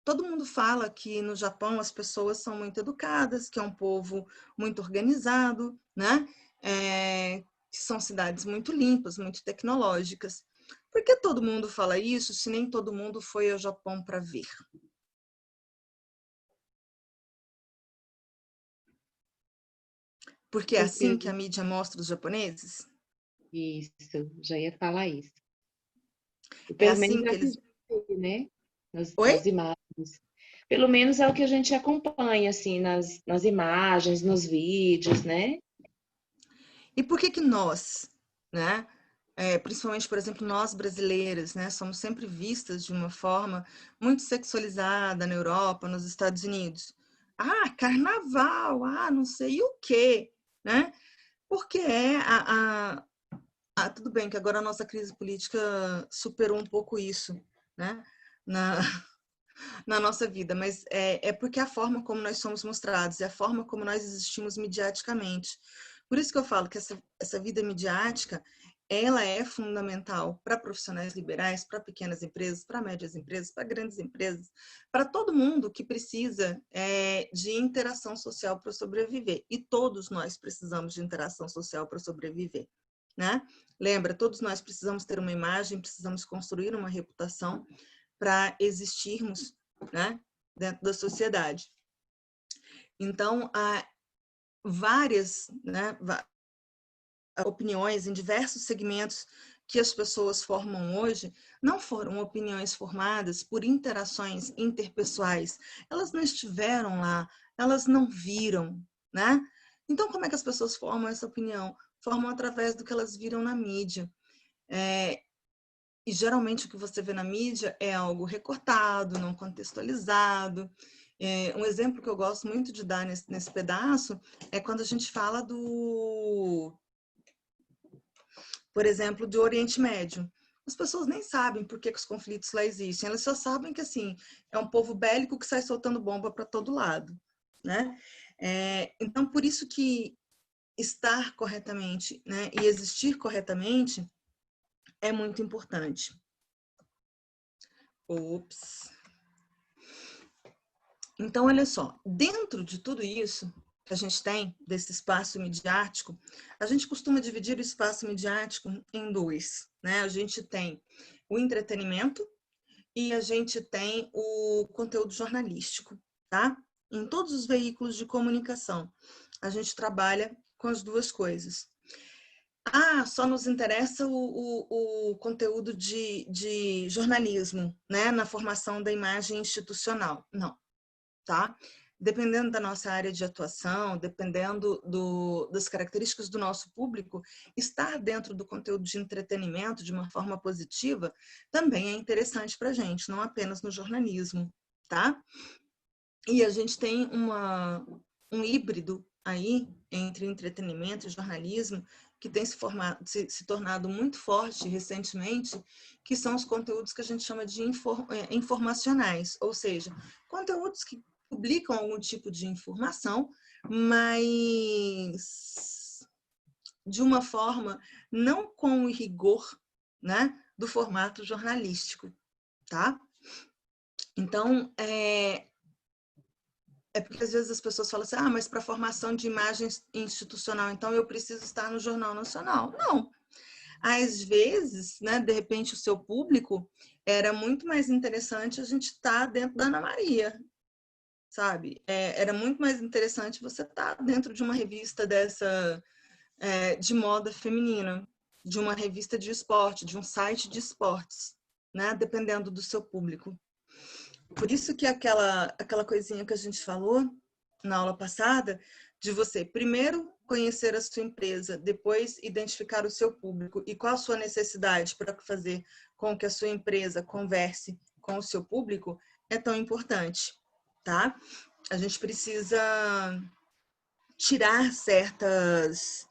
Todo mundo fala que no Japão as pessoas são muito educadas, que é um povo muito organizado, né? Que são cidades muito limpas, muito tecnológicas. Por que todo mundo fala isso se nem todo mundo foi ao Japão para ver? Porque é assim que a mídia mostra os japoneses? Isso, já ia falar isso. É assim que eles... né? Oi? Nas imagens. Pelo menos é o que a gente acompanha, assim, nas imagens, nos vídeos, né? E por que nós, né? Principalmente, por exemplo, nós brasileiras, né? Somos sempre vistas de uma forma muito sexualizada na Europa, nos Estados Unidos. Ah, carnaval, não sei o quê, né? Porque tudo bem que agora a nossa crise política superou um pouco isso, né? Na nossa vida, mas é porque a forma como nós somos mostrados, é a forma como nós existimos mediaticamente. Por isso que eu falo que essa vida midiática, ela é fundamental para profissionais liberais, para pequenas empresas, para médias empresas, para grandes empresas, para todo mundo que precisa de interação social para sobreviver. E todos nós precisamos de interação social para sobreviver, né? Lembra, todos nós precisamos ter uma imagem, precisamos construir uma reputação para existirmos, né, dentro da sociedade. Então, há várias, né, opiniões em diversos segmentos que as pessoas formam hoje, não foram opiniões formadas por interações interpessoais. Elas não estiveram lá, elas não viram, né? Então, como é que as pessoas formam essa opinião? Formam através do que elas viram na mídia. E geralmente o que você vê na mídia é algo recortado, não contextualizado. Um exemplo que eu gosto muito de dar nesse pedaço é quando a gente fala por exemplo, do Oriente Médio. As pessoas nem sabem por que os conflitos lá existem, elas só sabem que assim, é um povo bélico que sai soltando bomba para todo lado, né? Então, por isso que estar corretamente, né, e existir corretamente é muito importante. Ops. Então, olha só, dentro de tudo isso que a gente tem, desse espaço midiático, a gente costuma dividir o espaço midiático em dois, né? A gente tem o entretenimento e a gente tem o conteúdo jornalístico, tá? Em todos os veículos de comunicação, a gente trabalha com as duas coisas. Só nos interessa o conteúdo de jornalismo, né? Na formação da imagem institucional. Não. Tá? Dependendo da nossa área de atuação, dependendo das características do nosso público, estar dentro do conteúdo de entretenimento de uma forma positiva também é interessante para a gente, não apenas no jornalismo, tá? E a gente tem um híbrido aí entre entretenimento e jornalismo que tem se tornado muito forte recentemente, que são os conteúdos que a gente chama de informacionais, ou seja, conteúdos que publicam algum tipo de informação, mas de uma forma não com o rigor, né, do formato jornalístico, tá? Então, porque às vezes as pessoas falam assim, mas para formação de imagem institucional, então eu preciso estar no Jornal Nacional. Não. Às vezes, né, de repente, o seu público era muito mais interessante a gente estar dentro da Ana Maria, sabe? Era muito mais interessante você estar dentro de uma revista dessa, de moda feminina, de uma revista de esporte, de um site de esportes, né? Dependendo do seu público. Por isso que aquela coisinha que a gente falou na aula passada, de você primeiro conhecer a sua empresa, depois identificar o seu público e qual a sua necessidade para fazer com que a sua empresa converse com o seu público, é tão importante, tá? A gente precisa tirar certos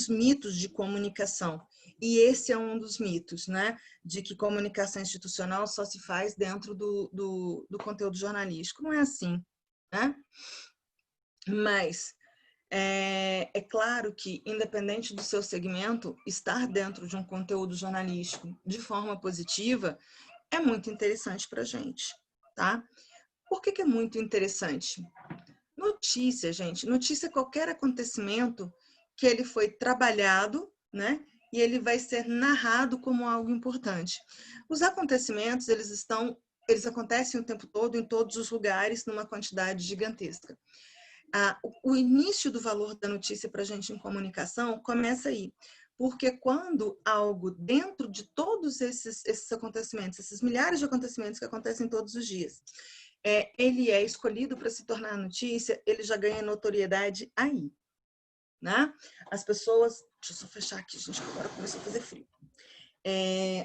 mitos de comunicação. E esse é um dos mitos, né? De que comunicação institucional só se faz dentro do conteúdo jornalístico. Não é assim, né? Mas é claro que, independente do seu segmento, estar dentro de um conteúdo jornalístico de forma positiva é muito interessante para a gente, tá? Por que é muito interessante? Notícia, gente. Notícia é qualquer acontecimento que ele foi trabalhado, né? E ele vai ser narrado como algo importante. Os acontecimentos, eles acontecem o tempo todo, em todos os lugares, numa quantidade gigantesca. O início do valor da notícia para a gente em comunicação começa aí. Porque quando algo dentro de todos esses acontecimentos, esses milhares de acontecimentos que acontecem todos os dias, ele é escolhido para se tornar notícia, ele já ganha notoriedade aí, né? As pessoas... Deixa eu só fechar aqui, gente, que agora começou a fazer frio.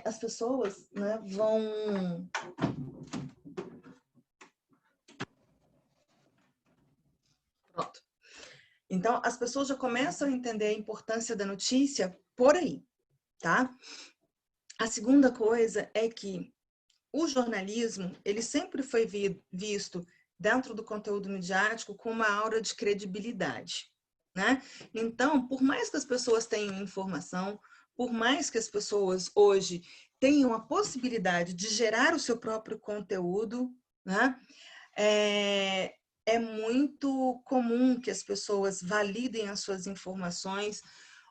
As pessoas, né, vão... Pronto. Então, as pessoas já começam a entender a importância da notícia por aí, tá? A segunda coisa é que o jornalismo, ele sempre foi visto dentro do conteúdo midiático com uma aura de credibilidade, né? Então, por mais que as pessoas tenham informação, por mais que as pessoas hoje tenham a possibilidade de gerar o seu próprio conteúdo, né? É muito comum que as pessoas validem as suas informações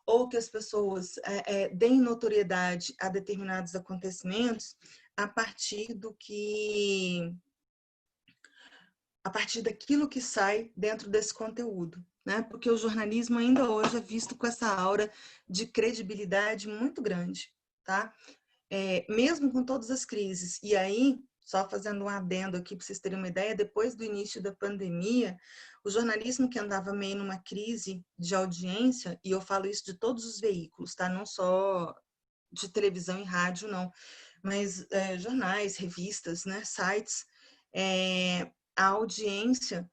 ou que as pessoas deem notoriedade a determinados acontecimentos a partir daquilo que sai dentro desse conteúdo, né? Porque o jornalismo ainda hoje é visto com essa aura de credibilidade muito grande, tá? Mesmo com todas as crises. E aí, só fazendo um adendo aqui para vocês terem uma ideia, depois do início da pandemia, o jornalismo que andava meio numa crise de audiência, e eu falo isso de todos os veículos, tá? Não só de televisão e rádio, não, mas jornais, revistas, né, sites, a audiência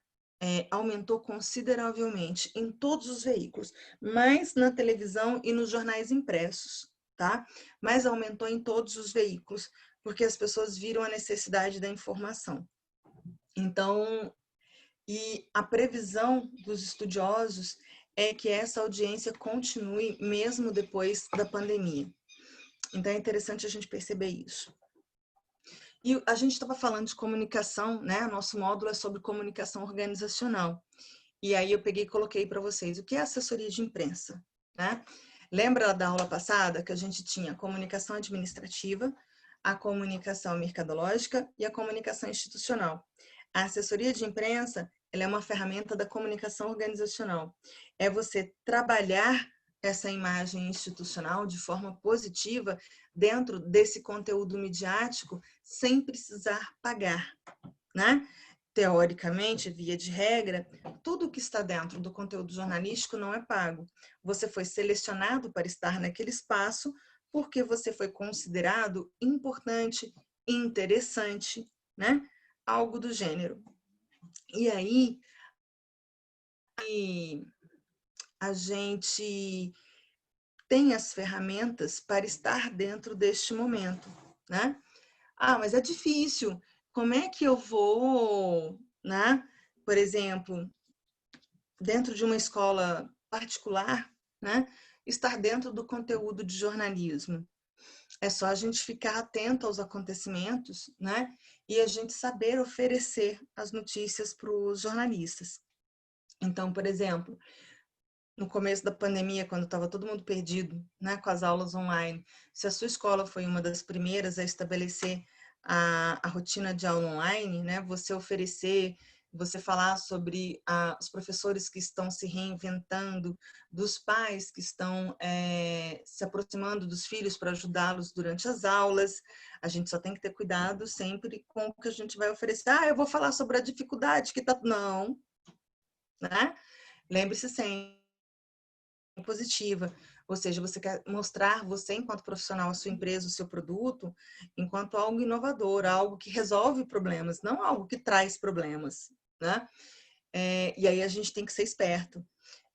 aumentou consideravelmente em todos os veículos, mais na televisão e nos jornais impressos, tá? Mas aumentou em todos os veículos, porque as pessoas viram a necessidade da informação. Então, e a previsão dos estudiosos é que essa audiência continue mesmo depois da pandemia. Então, é interessante a gente perceber isso. E a gente estava falando de comunicação, né? Nosso módulo é sobre comunicação organizacional. E aí eu peguei e coloquei para vocês o que é assessoria de imprensa, né? Lembra da aula passada que a gente tinha a comunicação administrativa, a comunicação mercadológica e a comunicação institucional. A assessoria de imprensa, ela é uma ferramenta da comunicação organizacional. É você trabalhar essa imagem institucional de forma positiva dentro desse conteúdo midiático sem precisar pagar, né? Teoricamente, via de regra, tudo que está dentro do conteúdo jornalístico não é pago. Você foi selecionado para estar naquele espaço porque você foi considerado importante, interessante, né? Algo do gênero. E aí, a gente tem as ferramentas para estar dentro deste momento, né? Ah, mas é difícil. Como é que eu vou, né? Por exemplo, dentro de uma escola particular, né? Estar dentro do conteúdo de jornalismo. É só a gente ficar atento aos acontecimentos, né? E a gente saber oferecer as notícias para os jornalistas. Então, por exemplo, no começo da pandemia, quando estava todo mundo perdido, né, com as aulas online, se a sua escola foi uma das primeiras a estabelecer a rotina de aula online, né, você oferecer, você falar sobre os professores que estão se reinventando, dos pais que estão se aproximando dos filhos para ajudá-los durante as aulas. A gente só tem que ter cuidado sempre com o que a gente vai oferecer. Ah, eu vou falar sobre a dificuldade que tá... Não, né? Lembre-se sempre, positiva, ou seja, você quer mostrar você enquanto profissional, a sua empresa, o seu produto, enquanto algo inovador, algo que resolve problemas, não algo que traz problemas, né? E aí a gente tem que ser esperto.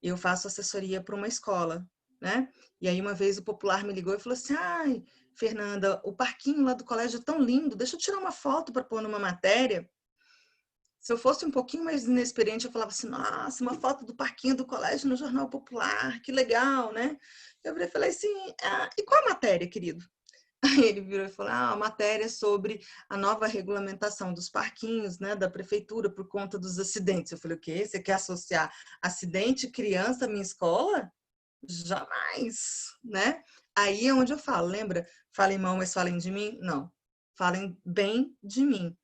Eu faço assessoria para uma escola, né? E aí uma vez o Popular me ligou e falou assim, ai, Fernanda, o parquinho lá do colégio é tão lindo, deixa eu tirar uma foto para pôr numa matéria. Se eu fosse um pouquinho mais inexperiente, eu falava assim, nossa, uma foto do parquinho do colégio no Jornal Popular, que legal, né? Eu falei assim, e qual a matéria, querido? Aí ele virou e falou, a matéria sobre a nova regulamentação dos parquinhos, né, da prefeitura por conta dos acidentes. Eu falei, o quê? Você quer associar acidente criança à minha escola? Jamais, né? Aí é onde eu falo, lembra? Falem mal, mas falem de mim? Não, falem bem de mim.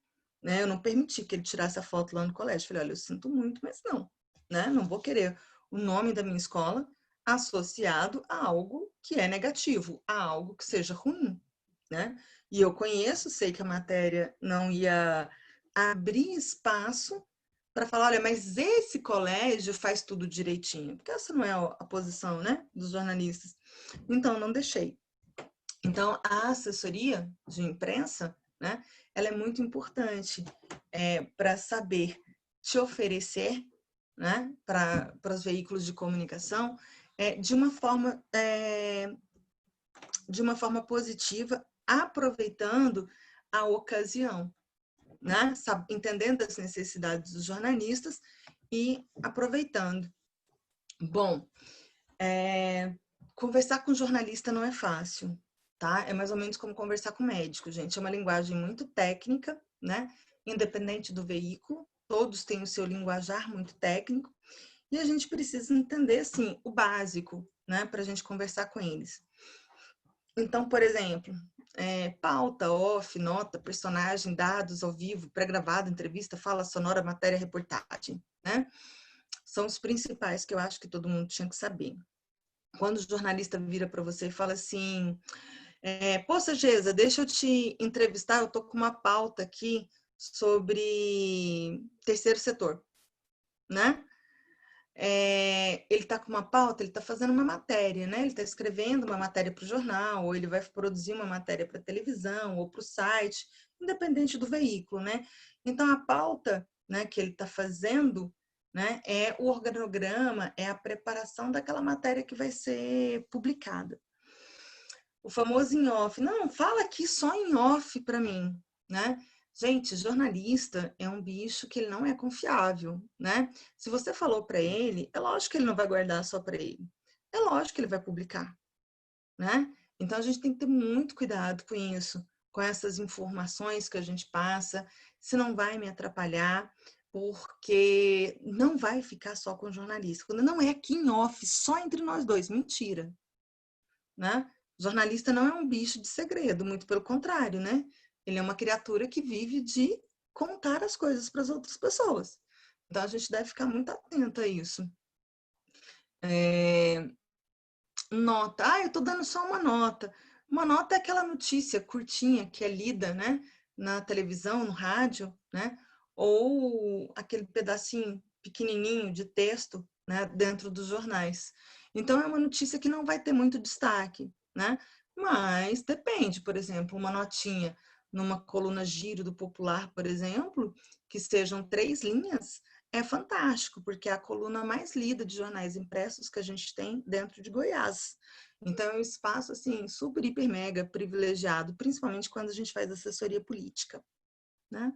Né? Eu não permiti que ele tirasse a foto lá no colégio. Eu falei, olha, eu sinto muito, mas não, né? Não vou querer o nome da minha escola associado a algo que é negativo, a algo que seja ruim, né? E eu conheço, sei que a matéria não ia abrir espaço para falar, olha, mas esse colégio faz tudo direitinho, porque essa não é a posição, né, dos jornalistas. Então, não deixei. Então, a assessoria de imprensa, né, ela é muito importante para saber te oferecer, né, para os veículos de comunicação de uma forma positiva, aproveitando a ocasião, né, entendendo as necessidades dos jornalistas e aproveitando. Bom, conversar com jornalista não é fácil. Tá? É mais ou menos como conversar com médico, gente. É uma linguagem muito técnica, né? Independente do veículo, todos têm o seu linguajar muito técnico, e a gente precisa entender, assim, o básico, né? Para a gente conversar com eles. Então, por exemplo, pauta, off, nota, personagem, dados ao vivo, pré-gravado, entrevista, fala sonora, matéria, reportagem, né? São os principais que eu acho que todo mundo tinha que saber. Quando o jornalista vira para você e fala assim, poxa, Gesa, deixa eu te entrevistar, eu tô com uma pauta aqui sobre terceiro setor, né? Ele tá com uma pauta, ele tá fazendo uma matéria, né? Ele tá escrevendo uma matéria para o jornal, ou ele vai produzir uma matéria para televisão, ou para o site, independente do veículo, né? Então, a pauta, né, que ele tá fazendo, né, é o organograma, é a preparação daquela matéria que vai ser publicada. O famoso em off. Não, fala aqui só em off para mim, né? Gente, jornalista é um bicho que ele não é confiável, né? Se você falou para ele, é lógico que ele não vai guardar só para ele. É lógico que ele vai publicar, né? Então a gente tem que ter muito cuidado com isso, com essas informações que a gente passa, se não vai me atrapalhar, porque não vai ficar só com o jornalista. Quando não é aqui em off, só entre nós dois, mentira, né? Jornalista não é um bicho de segredo, muito pelo contrário, né? Ele é uma criatura que vive de contar as coisas para as outras pessoas. Então, a gente deve ficar muito atento a isso. Nota. Eu estou dando só uma nota. Uma nota é aquela notícia curtinha que é lida, né? Na televisão, no rádio, né? Ou aquele pedacinho pequenininho de texto, né? Dentro dos jornais. Então, é uma notícia que não vai ter muito destaque, né? Mas depende, por exemplo, uma notinha numa coluna Giro do Popular, por exemplo, que sejam 3 linhas, é fantástico, porque é a coluna mais lida de jornais impressos que a gente tem dentro de Goiás. Então, é um espaço, assim, super, hiper, mega privilegiado, principalmente quando a gente faz assessoria política, né?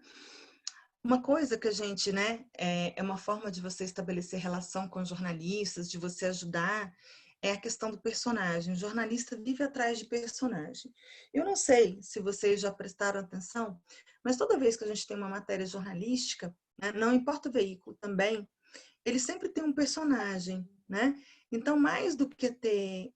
Uma coisa que a gente, né, é uma forma de você estabelecer relação com jornalistas, de você ajudar, é a questão do personagem. O jornalista vive atrás de personagem. Eu não sei se vocês já prestaram atenção, mas toda vez que a gente tem uma matéria jornalística, né, não importa o veículo também, ele sempre tem um personagem, né? Então, mais do que ter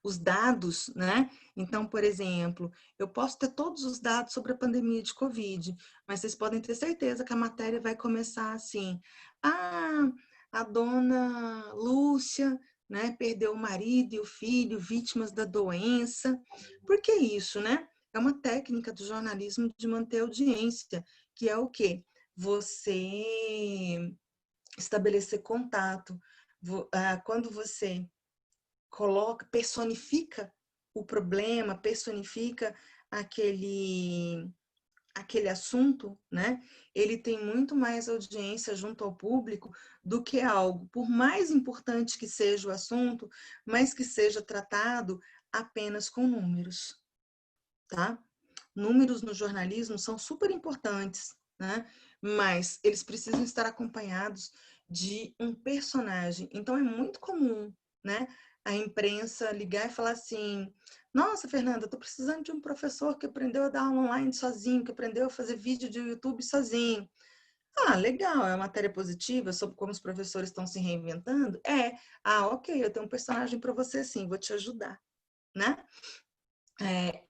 os dados, né? Então, por exemplo, eu posso ter todos os dados sobre a pandemia de Covid, mas vocês podem ter certeza que a matéria vai começar assim: a dona Lúcia, né, perdeu o marido e o filho vítimas da doença. Por que isso, né? É uma técnica do jornalismo de manter audiência, que é o quê? Você estabelecer contato. Quando você personifica o problema, personifica aquele assunto, né, ele tem muito mais audiência junto ao público do que algo, por mais importante que seja o assunto, mas que seja tratado apenas com números, tá? Números no jornalismo são super importantes, né? Mas eles precisam estar acompanhados de um personagem. Então é muito comum, né, a imprensa ligar e falar assim: nossa, Fernanda, estou precisando de um professor que aprendeu a dar aula online sozinho, que aprendeu a fazer vídeo de YouTube sozinho. Ah, legal, é uma matéria positiva sobre como os professores estão se reinventando? É. Ah, ok, eu tenho um personagem para você sim, vou te ajudar, né?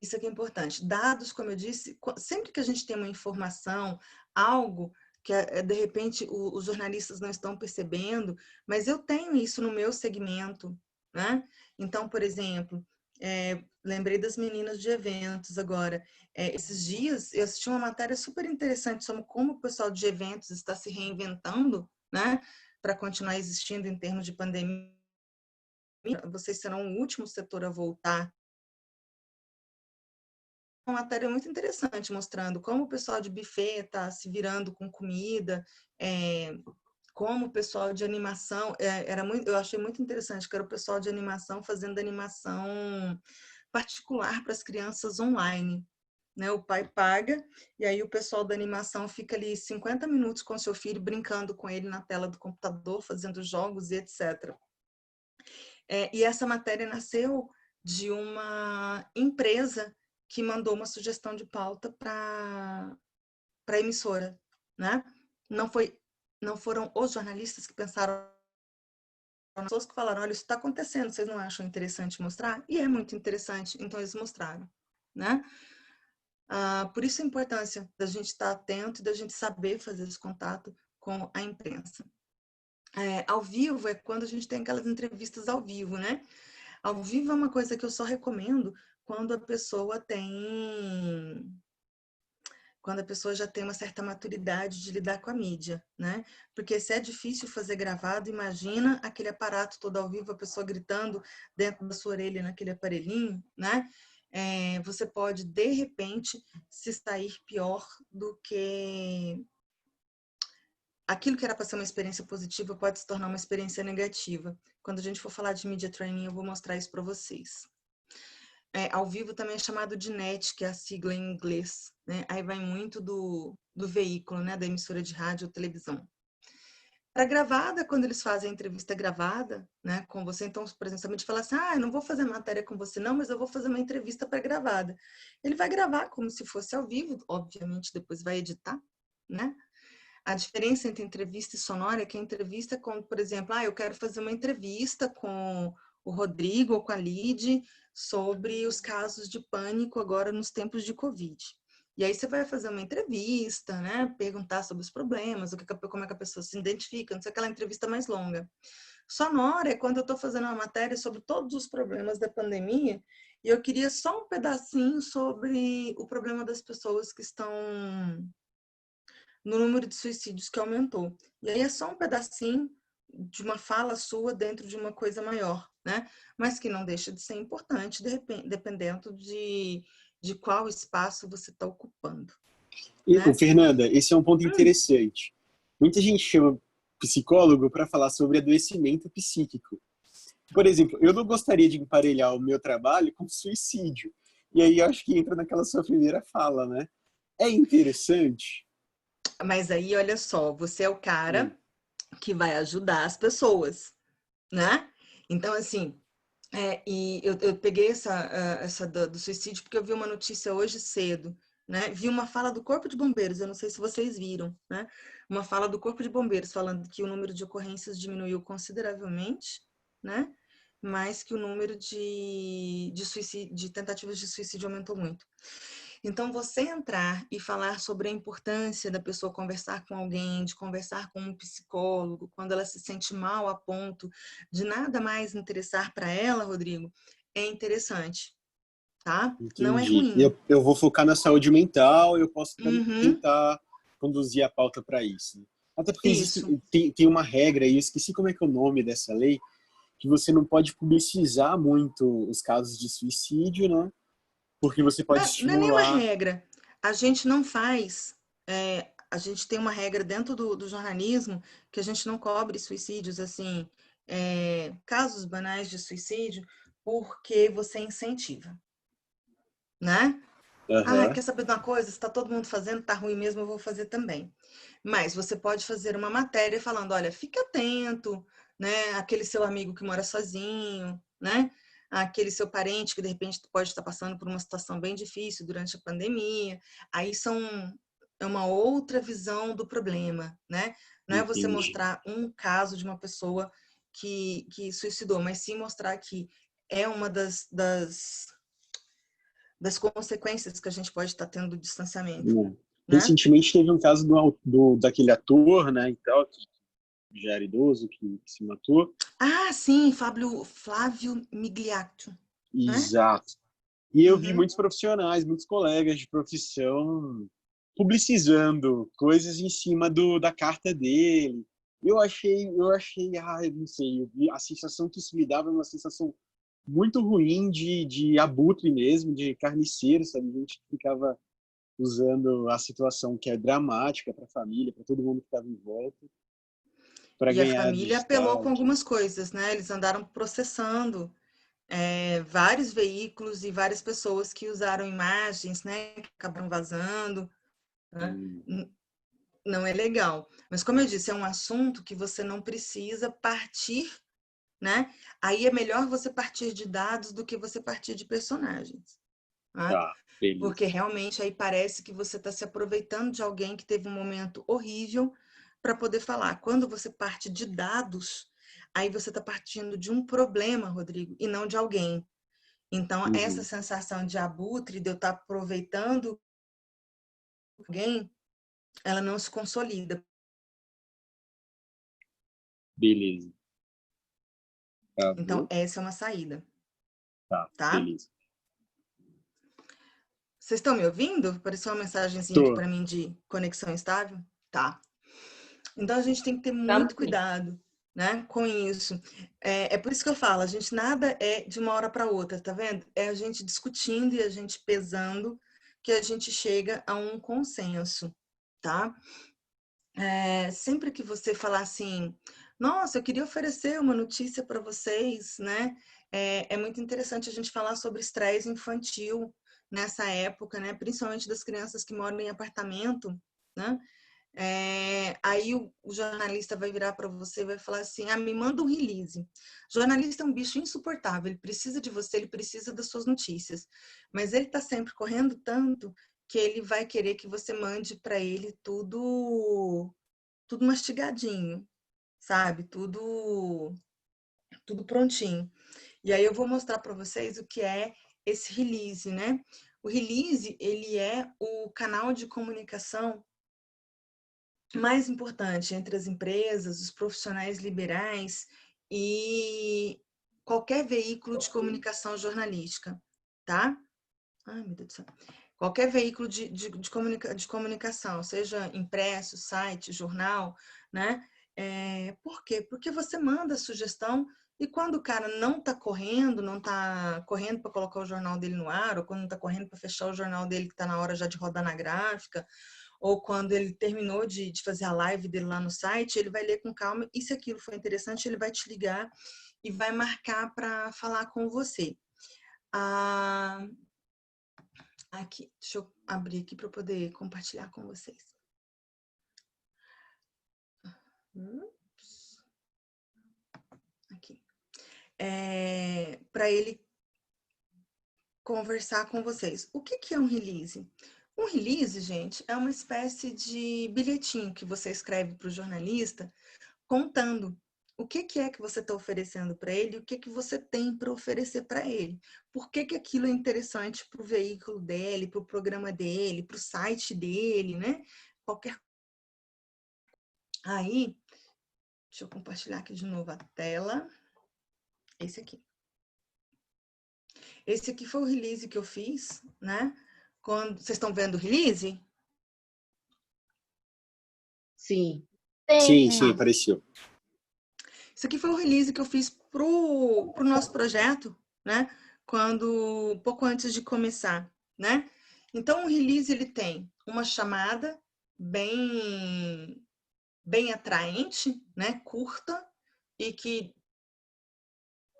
Isso aqui é importante. Dados, como eu disse, sempre que a gente tem uma informação, algo que de repente os jornalistas não estão percebendo, mas eu tenho isso no meu segmento, né? Então, por exemplo, lembrei das meninas de eventos agora. Esses dias eu assisti uma matéria super interessante sobre como o pessoal de eventos está se reinventando, né? Para continuar existindo em termos de pandemia. Vocês serão o último setor a voltar. Uma matéria muito interessante, mostrando como o pessoal de buffet está se virando com comida, como o pessoal de animação, eu achei muito interessante, que era o pessoal de animação fazendo animação particular para as crianças online. Né? O pai paga, e aí o pessoal da animação fica ali 50 minutos com o seu filho, brincando com ele na tela do computador, fazendo jogos e etc. E essa matéria nasceu de uma empresa que mandou uma sugestão de pauta para a emissora, né? Não foram os jornalistas que pensaram, as pessoas que falaram: olha, isso está acontecendo, vocês não acham interessante mostrar? E é muito interessante, então eles mostraram, né? Por isso a importância da gente estar atento e da gente saber fazer esse contato com a imprensa. Ao vivo é quando a gente tem aquelas entrevistas ao vivo, né? Ao vivo é uma coisa que eu só recomendo quando a pessoa já tem uma certa maturidade de lidar com a mídia, né? Porque se é difícil fazer gravado, imagina aquele aparato todo ao vivo, a pessoa gritando dentro da sua orelha naquele aparelhinho, né? Você pode, de repente, se sair pior do que aquilo que era para ser uma experiência positiva pode se tornar uma experiência negativa. Quando a gente for falar de media training, eu vou mostrar isso para vocês. Ao vivo também é chamado de NET, que é a sigla em inglês, né? Aí vai muito do veículo, né? Da emissora de rádio ou televisão. Para gravada, quando eles fazem a entrevista gravada, né, com você, então, por exemplo, se a gente falar assim: eu não vou fazer matéria com você não, mas eu vou fazer uma entrevista pré-gravada. Ele vai gravar como se fosse ao vivo, obviamente depois vai editar, né? A diferença entre entrevista e sonora é que a entrevista, como, por exemplo, eu quero fazer uma entrevista com o Rodrigo ou com a Lid sobre os casos de pânico agora nos tempos de Covid. E aí você vai fazer uma entrevista, né? Perguntar sobre os problemas, como é que a pessoa se identifica, não sei, aquela entrevista mais longa. Sonora é quando eu estou fazendo uma matéria sobre todos os problemas da pandemia e eu queria só um pedacinho sobre o problema das pessoas que estão no número de suicídios que aumentou. E aí é só um pedacinho de uma fala sua dentro de uma coisa maior, né? Mas que não deixa de ser importante, dependendo de qual espaço você está ocupando. Né? Fernanda, esse é um ponto interessante. Muita gente chama psicólogo para falar sobre adoecimento psíquico. Por exemplo, eu não gostaria de emparelhar o meu trabalho com suicídio. E aí eu acho que entra naquela sua primeira fala, né? É interessante. Mas aí, olha só, você é o cara que vai ajudar as pessoas, né? Então, assim, e eu peguei essa do suicídio porque eu vi uma notícia hoje cedo, né? Vi uma fala do Corpo de Bombeiros, eu não sei se vocês viram, né? Uma fala do Corpo de Bombeiros falando que o número de ocorrências diminuiu consideravelmente, né? Mas que o número de tentativas de suicídio aumentou muito. Então, você entrar e falar sobre a importância da pessoa conversar com alguém, de conversar com um psicólogo, quando ela se sente mal a ponto de nada mais interessar para ela, Rodrigo, é interessante, tá? Entendi. Não é ruim. Eu vou focar na saúde mental, eu posso tentar conduzir a pauta para isso. Até porque tem uma regra, e eu esqueci como é que é o nome dessa lei, que você não pode publicizar muito os casos de suicídio, né? Porque você pode estimular... Não é nenhuma regra. a gente não faz, a gente tem uma regra dentro do jornalismo que a gente não cobre suicídios, assim, casos banais de suicídio, porque você incentiva, né? Aham. Quer saber de uma coisa? Se tá todo mundo fazendo, tá ruim mesmo, eu vou fazer também. Mas você pode fazer uma matéria falando, olha, fique atento, né? Aquele seu amigo que mora sozinho, né? Aquele seu parente que de repente pode estar passando por uma situação bem difícil durante a pandemia. Aí é uma outra visão do problema, né? Não é você Entendi. mostrar um caso de uma pessoa que suicidou, mas sim mostrar que é uma das consequências que a gente pode estar tendo do distanciamento, né? Recentemente teve um caso daquele ator, né, e tal, que já era idoso, que se matou. Sim, Flávio Migliaccio, né? Exato. E eu vi Uhum. muitos profissionais, muitos colegas de profissão publicizando coisas em cima da carta dele. Eu achei, eu não sei, a sensação que isso me dava é uma sensação muito ruim de abutre mesmo, de carniceiro, sabe? A gente ficava usando a situação que é dramática para a família, para todo mundo que estava em volta, para E a ganhar família apelou com destaque. algumas coisas, né? Eles andaram processando vários veículos e várias pessoas que usaram imagens, né? Que acabaram vazando, né? Não é legal. Mas, como eu disse, é um assunto que você não precisa partir, né? Aí é melhor você partir de dados do que você partir de personagens, né? Tá, beleza. Porque realmente aí parece que você está se aproveitando de alguém que teve um momento horrível para poder falar. Quando você parte de dados, aí você está partindo de um problema, Rodrigo, e não de alguém. Então, essa sensação de abutre, de eu estar aproveitando alguém, ela não se consolida. Beleza. Tá Então, bom. essa é uma saída. Tá, beleza. Vocês estão me ouvindo? Apareceu uma mensagenzinha aqui Tô. para mim de conexão estável? Tá. Então, a gente tem que ter Tá muito bem. cuidado, né, com isso. É por isso que eu falo, a gente nada é de uma hora para outra, tá vendo? É a gente discutindo e a gente pesando que a gente chega a um consenso, tá? Sempre que você falar assim, nossa, eu queria oferecer uma notícia para vocês, né? É muito interessante a gente falar sobre estresse infantil nessa época, né? Principalmente das crianças que moram em apartamento, né? Aí o jornalista vai virar para você e vai falar assim, me manda um release. O jornalista é um bicho insuportável, ele precisa de você, ele precisa das suas notícias, mas ele está sempre correndo tanto que ele vai querer que você mande para ele tudo mastigadinho, sabe? Tudo prontinho. E aí eu vou mostrar para vocês o que é esse release, né? O release, ele é o canal de comunicação mais importante entre as empresas, os profissionais liberais e qualquer veículo de comunicação jornalística, tá? Ai, meu Deus do céu. Qualquer veículo de comunicação, seja impresso, site, jornal, né? Por quê? Porque você manda a sugestão e quando o cara não está correndo para colocar o jornal dele no ar, ou quando não está correndo para fechar o jornal dele que está na hora já de rodar na gráfica, ou quando ele terminou de fazer a live dele lá no site, ele vai ler com calma e se aquilo for interessante, ele vai te ligar e vai marcar para falar com você. Aqui, deixa eu abrir aqui para poder compartilhar com vocês. Aqui. Para ele conversar com vocês. O que é um release? Um release, gente, é uma espécie de bilhetinho que você escreve para o jornalista contando o que é que você está oferecendo para ele, o que você tem para oferecer para ele. Por que aquilo é interessante para o veículo dele, para o programa dele, para o site dele, né? Qualquer. Aí, deixa eu compartilhar aqui de novo a tela. Esse aqui. Esse aqui foi o release que eu fiz, né? Vocês estão vendo o release? Sim. Sim, apareceu. Isso aqui foi o release que eu fiz pro nosso projeto, né? Pouco antes de começar, né? Então, o release ele tem uma chamada bem atraente, né? Curta, e que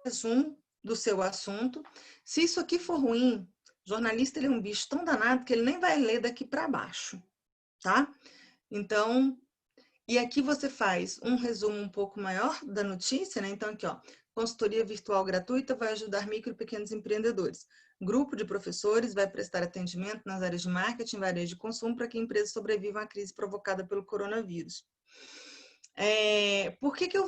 resumo do seu assunto. Se isso aqui for ruim, o jornalista ele é um bicho tão danado que ele nem vai ler daqui para baixo, tá? Então, e aqui você faz um resumo um pouco maior da notícia, né? Então, aqui, ó, consultoria virtual gratuita vai ajudar micro e pequenos empreendedores. Grupo de professores vai prestar atendimento nas áreas de marketing, varejo de consumo para que empresas sobrevivam à crise provocada pelo coronavírus. Por que eu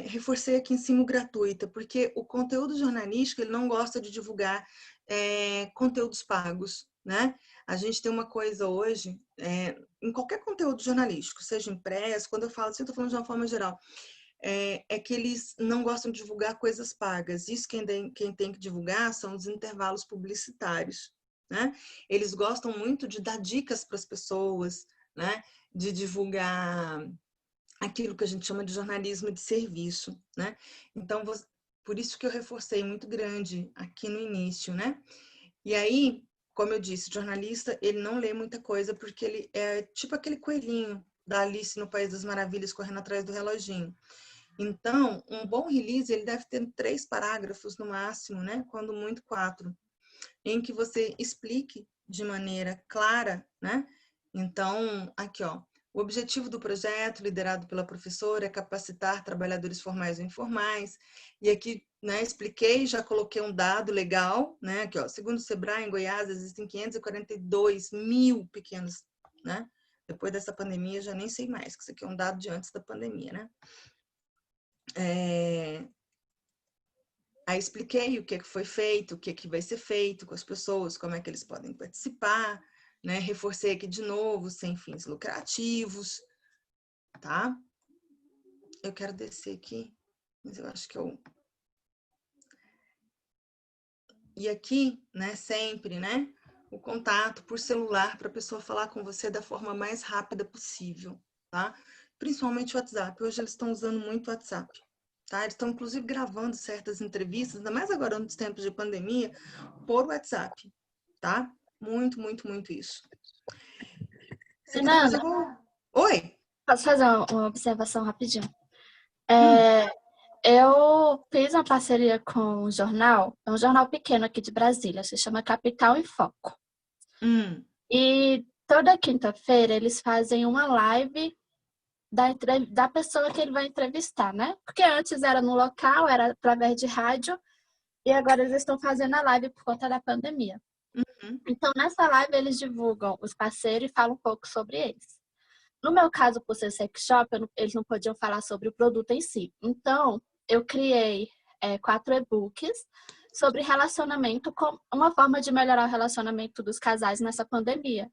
reforcei aqui ensino gratuita? Porque o conteúdo jornalístico ele não gosta de divulgar conteúdos pagos, né? A gente tem uma coisa hoje, em qualquer conteúdo jornalístico, seja impresso, quando eu falo assim, eu estou falando de uma forma geral, é que eles não gostam de divulgar coisas pagas. Isso quem tem que divulgar são os intervalos publicitários, né? Eles gostam muito de dar dicas para as pessoas, né? De divulgar aquilo que a gente chama de jornalismo de serviço, né? Então, por isso que eu reforcei muito grande aqui no início, né? E aí, como eu disse, o jornalista, ele não lê muita coisa porque ele é tipo aquele coelhinho da Alice no País das Maravilhas correndo atrás do reloginho. Então, um bom release, ele deve ter 3 parágrafos no máximo, né? Quando muito 4, em que você explique de maneira clara, né? Então, aqui, ó, o objetivo do projeto, liderado pela professora, é capacitar trabalhadores formais ou informais. E aqui, né, expliquei, já coloquei um dado legal, né? Aqui, ó, segundo o Sebrae, em Goiás, existem 542 mil pequenos, né? Depois dessa pandemia, já nem sei mais, que isso aqui é um dado de antes da pandemia, né? Aí expliquei o que foi feito, o que vai ser feito com as pessoas, como é que eles podem participar, né? Reforcei aqui de novo, sem fins lucrativos, tá? Eu quero descer aqui, mas eu acho que eu... E aqui, né, sempre, né, o contato por celular para a pessoa falar com você da forma mais rápida possível, tá? Principalmente o WhatsApp. Hoje eles estão usando muito o WhatsApp, tá? Eles estão, inclusive, gravando certas entrevistas, ainda mais agora nos tempos de pandemia, por WhatsApp, tá? Muito, muito, muito isso. Você quer mais algum? Oi? Posso fazer uma observação rapidinho? Eu fiz uma parceria com um jornal, é um jornal pequeno aqui de Brasília, se chama Capital em Foco. E toda quinta-feira eles fazem uma live da pessoa que ele vai entrevistar, né? Porque antes era no local, era através de rádio, e agora eles estão fazendo a live por conta da pandemia. Então, nessa live, eles divulgam os parceiros e falam um pouco sobre eles. No meu caso, por ser sex shop, eles não podiam falar sobre o produto em si. Então, eu criei 4 e-books sobre relacionamento, com uma forma de melhorar o relacionamento dos casais nessa pandemia.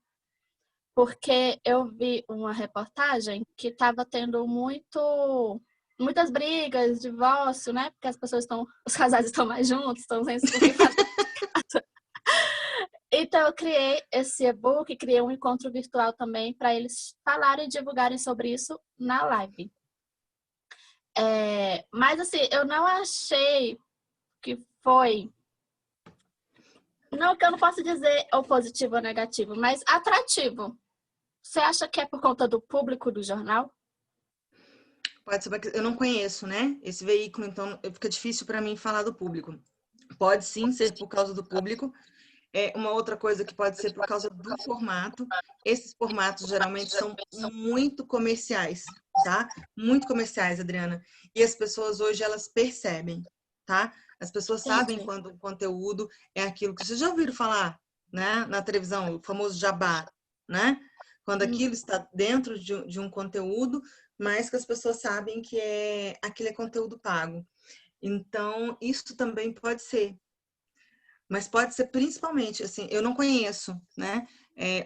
Porque eu vi uma reportagem que estava tendo muitas brigas, divórcio, né? Porque os casais estão mais juntos, estão sem se fazer. Então, eu criei esse e-book, criei um encontro virtual também para eles falarem e divulgarem sobre isso na live. Mas, assim, eu não achei que foi... Não, que eu não posso dizer ou positivo ou negativo, mas atrativo. Você acha que é por conta do público do jornal? Pode ser, eu não conheço, né, esse veículo, então fica difícil para mim falar do público. Pode sim ser por causa do público. Uma outra coisa que pode ser por causa do formato. Esses formatos geralmente são muito comerciais, tá? Muito comerciais, Adriana. E as pessoas hoje, elas percebem, tá? As pessoas sabem quando o conteúdo é aquilo que vocês já ouviram falar, né? Na televisão, o famoso jabá, né? Quando aquilo está dentro de um conteúdo, mas que as pessoas sabem que aquilo é conteúdo pago. Então, isso também pode ser. Mas pode ser principalmente, assim, eu não conheço, né,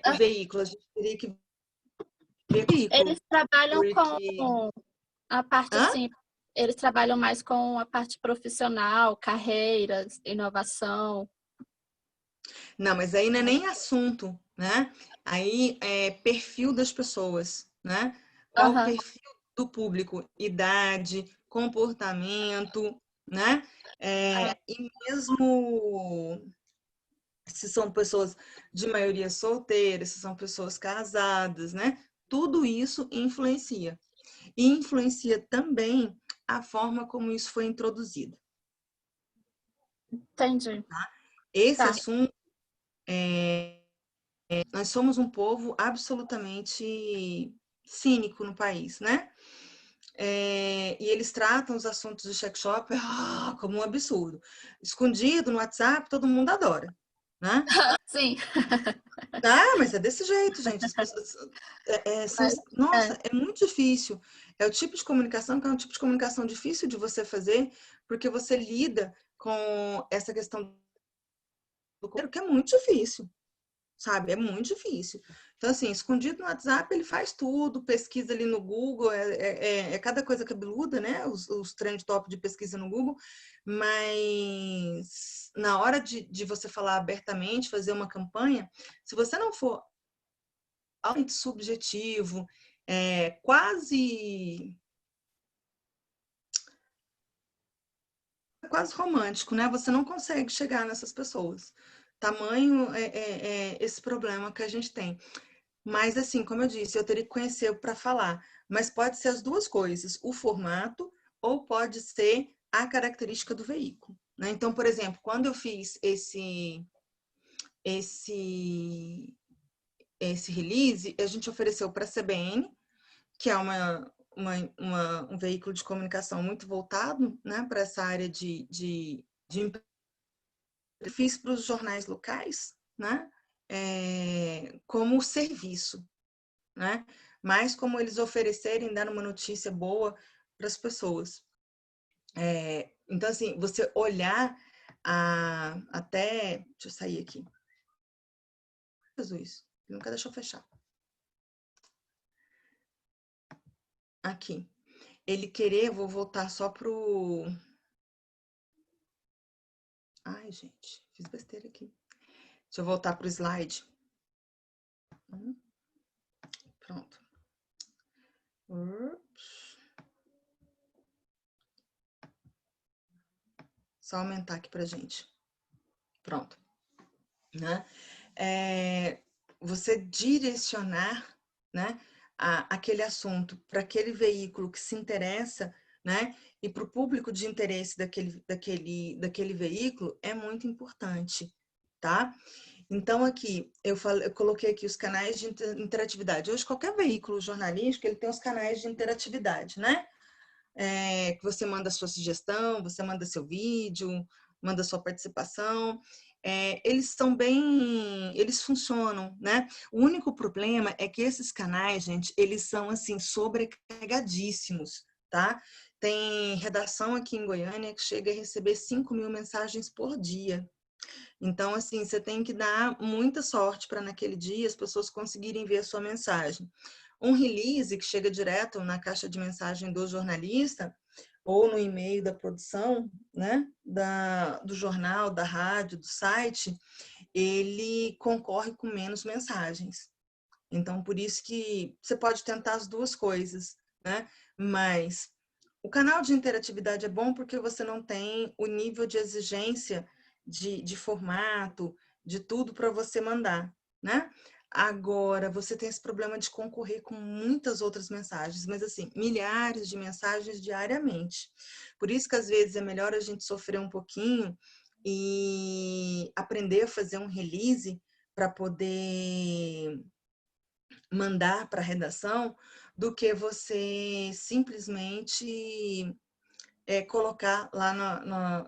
o veículo, a gente teria que ver o veículo. Eles trabalham com a parte, assim, eles trabalham mais com a parte profissional, carreiras, inovação. Não, mas aí não é nem assunto, né? Aí é perfil das pessoas, né? Qual o perfil do público? Idade, comportamento, né? E mesmo se são pessoas de maioria solteira, se são pessoas casadas, né? Tudo isso influencia. E influencia também a forma como isso foi introduzido. Entendi. Tá? Esse Tá. assunto, nós somos um povo absolutamente cínico no país, né? E eles tratam os assuntos do sex shop como um absurdo. Escondido no WhatsApp, todo mundo adora, né? Sim. Mas é desse jeito, gente. As pessoas, nossa, é muito difícil. É o tipo de comunicação que é um tipo de comunicação difícil de você fazer, porque você lida com essa questão do corpo, que é muito difícil, sabe? É muito difícil. Então, assim, escondido no WhatsApp, ele faz tudo, pesquisa ali no Google, é cada coisa cabeluda, né? Os trend top de pesquisa no Google, mas na hora de você falar abertamente, fazer uma campanha, se você não for altamente subjetivo, quase romântico, né? Você não consegue chegar nessas pessoas. Tamanho esse problema que a gente tem. Mas, assim, como eu disse, eu teria que conhecer para falar. Mas pode ser as duas coisas, o formato ou pode ser a característica do veículo, né? Então, por exemplo, quando eu fiz esse release, a gente ofereceu para a CBN, que é um veículo de comunicação muito voltado, né, para essa área de fiz para os jornais locais, né, como serviço, né, mas como eles oferecerem, dar uma notícia boa para as pessoas. Então, assim, você olhar até... Deixa eu sair aqui. Jesus, ele nunca deixou fechar. Aqui. Ele querer, vou voltar só pro... Ai, gente, fiz besteira aqui. Deixa eu voltar pro slide. Pronto. Só aumentar aqui pra gente. Pronto. Né? Você direcionar, né, aquele assunto para aquele veículo que se interessa, né, e para o público de interesse daquele veículo é muito importante, tá? Então, aqui, eu coloquei aqui os canais de interatividade. Hoje, qualquer veículo jornalístico, ele tem os canais de interatividade, né? Que você manda a sua sugestão, você manda seu vídeo, manda sua participação. Eles funcionam, né? O único problema é que esses canais, gente, eles são, assim, sobrecarregadíssimos, tá? Tem redação aqui em Goiânia que chega a receber 5.000 mensagens por dia. Então, assim, você tem que dar muita sorte para naquele dia as pessoas conseguirem ver a sua mensagem. Um release que chega direto na caixa de mensagem do jornalista ou no e-mail da produção, né, do jornal, da rádio, do site, ele concorre com menos mensagens. Então, por isso que você pode tentar as duas coisas, né? Mas o canal de interatividade é bom porque você não tem o nível de exigência de formato, de tudo para você mandar, né? Agora, você tem esse problema de concorrer com muitas outras mensagens, mas assim, milhares de mensagens diariamente. Por isso que às vezes é melhor a gente sofrer um pouquinho e aprender a fazer um release para poder mandar para a redação, do que você simplesmente colocar lá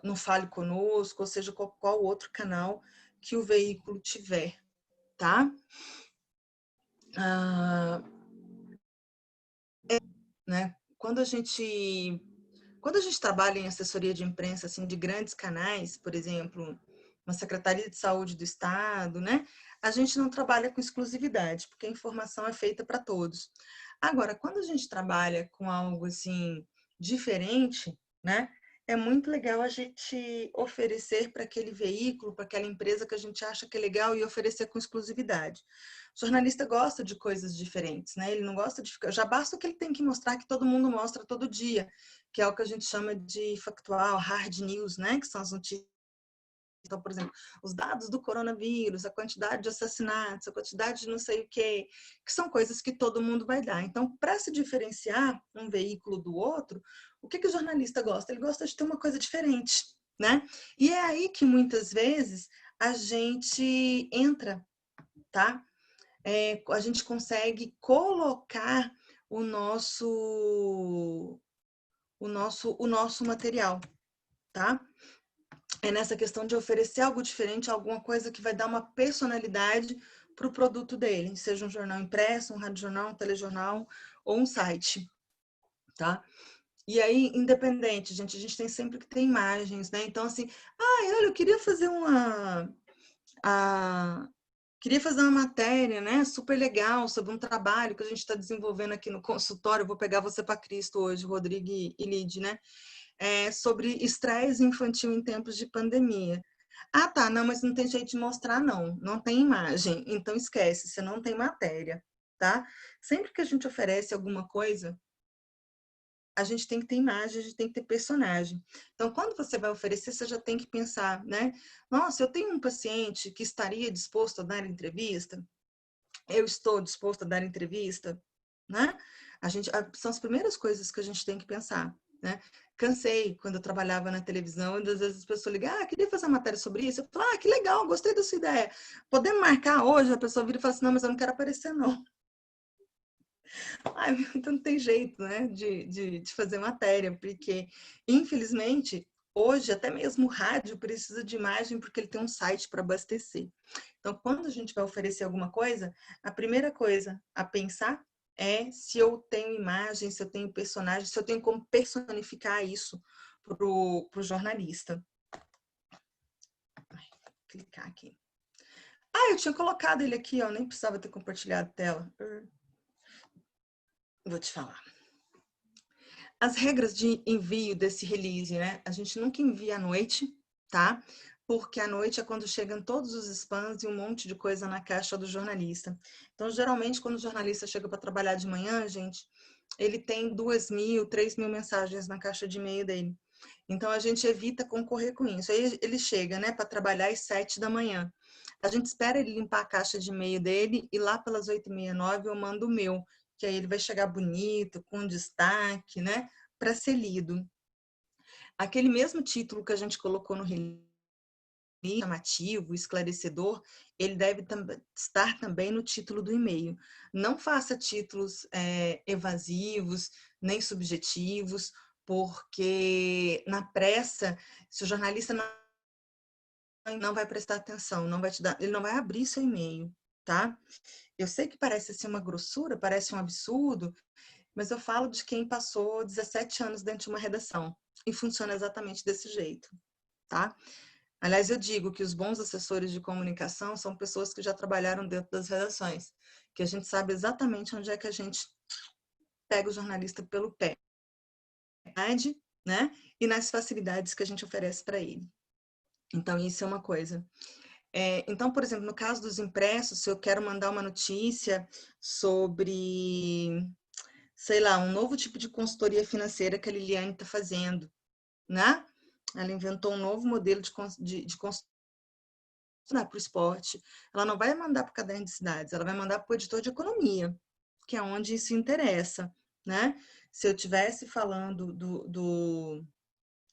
no Fale Conosco, ou seja, qual outro canal que o veículo tiver, tá? Né? Quando a gente trabalha em assessoria de imprensa, assim, de grandes canais, por exemplo, uma Secretaria de Saúde do Estado, né? A gente não trabalha com exclusividade, porque a informação é feita para todos. Agora, quando a gente trabalha com algo assim diferente, né? É muito legal a gente oferecer para aquele veículo, para aquela empresa que a gente acha que é legal e oferecer com exclusividade. O jornalista gosta de coisas diferentes, né? Ele não gosta de ficar... Já basta o que ele tem que mostrar, que todo mundo mostra todo dia, que é o que a gente chama de factual, hard news, né? Que são as notícias Então, por exemplo, os dados do coronavírus, a quantidade de assassinatos, a quantidade de não sei o quê, que são coisas que todo mundo vai dar. Então, para se diferenciar um veículo do outro, o que o jornalista gosta? Ele gosta de ter uma coisa diferente, né? E é aí que muitas vezes a gente entra, tá? A gente consegue colocar o nosso material, tá? É nessa questão de oferecer algo diferente, alguma coisa que vai dar uma personalidade para o produto dele, seja um jornal impresso, um radiojornal, um telejornal ou um site, tá? E aí, independente, gente, a gente tem sempre que ter imagens, né? Então, assim, olha, eu queria fazer queria fazer uma matéria, né, super legal sobre um trabalho que a gente está desenvolvendo aqui no consultório. Eu vou pegar você para Cristo hoje, Rodrigo e Lid, né? Sobre estresse infantil em tempos de pandemia. Ah, tá, não, mas não tem jeito de mostrar, não. Não tem imagem. Então, esquece, você não tem matéria, tá? Sempre que a gente oferece alguma coisa, a gente tem que ter imagem, a gente tem que ter personagem. Então, quando você vai oferecer, você já tem que pensar, né? Nossa, eu tenho um paciente que estaria disposto a dar entrevista? Eu estou disposto a dar entrevista? Né? São as primeiras coisas que a gente tem que pensar, né? Cansei quando eu trabalhava na televisão, e às vezes as pessoas ligam, queria fazer uma matéria sobre isso. Eu falo, que legal, gostei da sua ideia. Podemos marcar hoje? A pessoa vira e fala assim, não, mas eu não quero aparecer, não. Então não tem jeito, né, de fazer matéria, porque, infelizmente, hoje até mesmo o rádio precisa de imagem porque ele tem um site para abastecer. Então, quando a gente vai oferecer alguma coisa, a primeira coisa a pensar é se eu tenho imagem, se eu tenho personagem, se eu tenho como personificar isso pro jornalista. Vou clicar aqui. Eu tinha colocado ele aqui, ó, nem precisava ter compartilhado a tela. Vou te falar. As regras de envio desse release, né? A gente nunca envia à noite, tá? Porque à noite é quando chegam todos os spams e um monte de coisa na caixa do jornalista. Então, geralmente, quando o jornalista chega para trabalhar de manhã, gente, ele tem 2.000, 3.000 mensagens na caixa de e-mail dele. Então, a gente evita concorrer com isso. Aí ele chega, né, para trabalhar às 7 da manhã. A gente espera ele limpar a caixa de e-mail dele e lá pelas 8h30, 9 eu mando o meu, que aí ele vai chegar bonito, com destaque, né, para ser lido. Aquele mesmo título que a gente colocou no release, chamativo, esclarecedor, ele deve estar também no título do e-mail. Não faça títulos evasivos, nem subjetivos, porque na pressa, se o jornalista não vai prestar atenção, ele não vai abrir seu e-mail, tá? Eu sei que parece ser uma grossura, parece um absurdo, mas eu falo de quem passou 17 anos dentro de uma redação e funciona exatamente desse jeito, tá? Aliás, eu digo que os bons assessores de comunicação são pessoas que já trabalharam dentro das redações, que a gente sabe exatamente onde é que a gente pega o jornalista pelo pé, né? E nas facilidades que a gente oferece para ele. Então, isso é uma coisa. Então, por exemplo, no caso dos impressos, se eu quero mandar uma notícia sobre, sei lá, um novo tipo de consultoria financeira que a Liliane está fazendo, né? Ela inventou um novo modelo de consultoria para o esporte. Ela não vai mandar para o Caderno de Cidades, ela vai mandar para o editor de economia, que é onde isso interessa, né? Se eu estivesse falando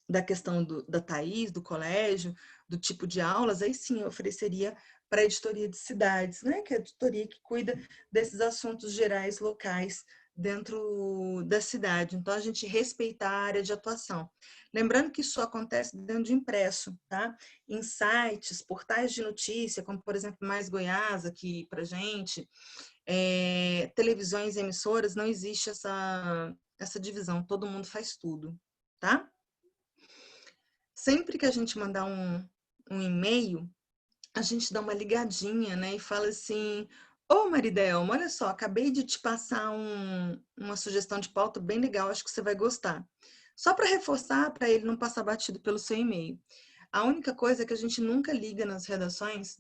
da questão da Thaís, do colégio, do tipo de aulas, aí sim eu ofereceria para a editoria de cidades, né? Que é a editoria que cuida desses assuntos gerais locais dentro da cidade. Então, a gente respeitar a área de atuação. Lembrando que isso acontece dentro de impresso, tá? Em sites, portais de notícia, como, por exemplo, Mais Goiás, aqui para gente, televisões e emissoras, não existe essa divisão, todo mundo faz tudo, tá? Sempre que a gente mandar um e-mail, a gente dá uma ligadinha, né? E fala assim, ô Maridelma, olha só, acabei de te passar uma sugestão de pauta bem legal, acho que você vai gostar. Só para reforçar, para ele não passar batido pelo seu e-mail. A única coisa é que a gente nunca liga nas redações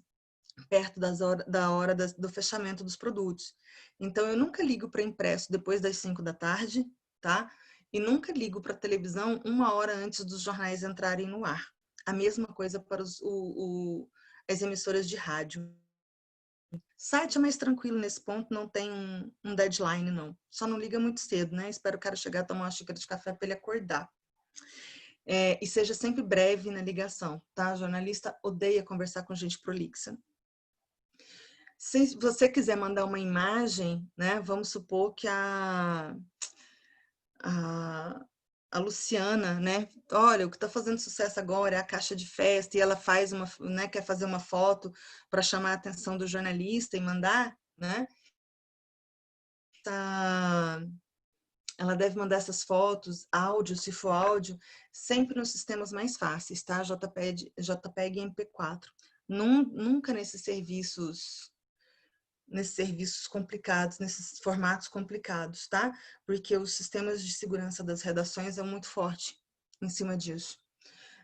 perto da hora do fechamento dos produtos. Então, eu nunca ligo para impresso depois das 5 da tarde, tá? E nunca ligo para televisão 1 hora antes dos jornais entrarem no ar. A mesma coisa para as emissoras de rádio. Site é mais tranquilo nesse ponto, não tem um deadline, não. Só não liga muito cedo, né? Espero o cara chegar a tomar uma xícara de café para ele acordar. E seja sempre breve na ligação, tá? Jornalista odeia conversar com gente prolixa. Se você quiser mandar uma imagem, né? Vamos supor que a Luciana, né? Olha, o que está fazendo sucesso agora é a caixa de festa, e ela faz né, quer fazer uma foto para chamar a atenção do jornalista e mandar, né? Ela deve mandar essas fotos, áudio, se for áudio, sempre nos sistemas mais fáceis, tá? JPEG e MP4. Nunca nesses serviços complicados, nesses formatos complicados, tá? Porque os sistemas de segurança das redações é muito forte em cima disso.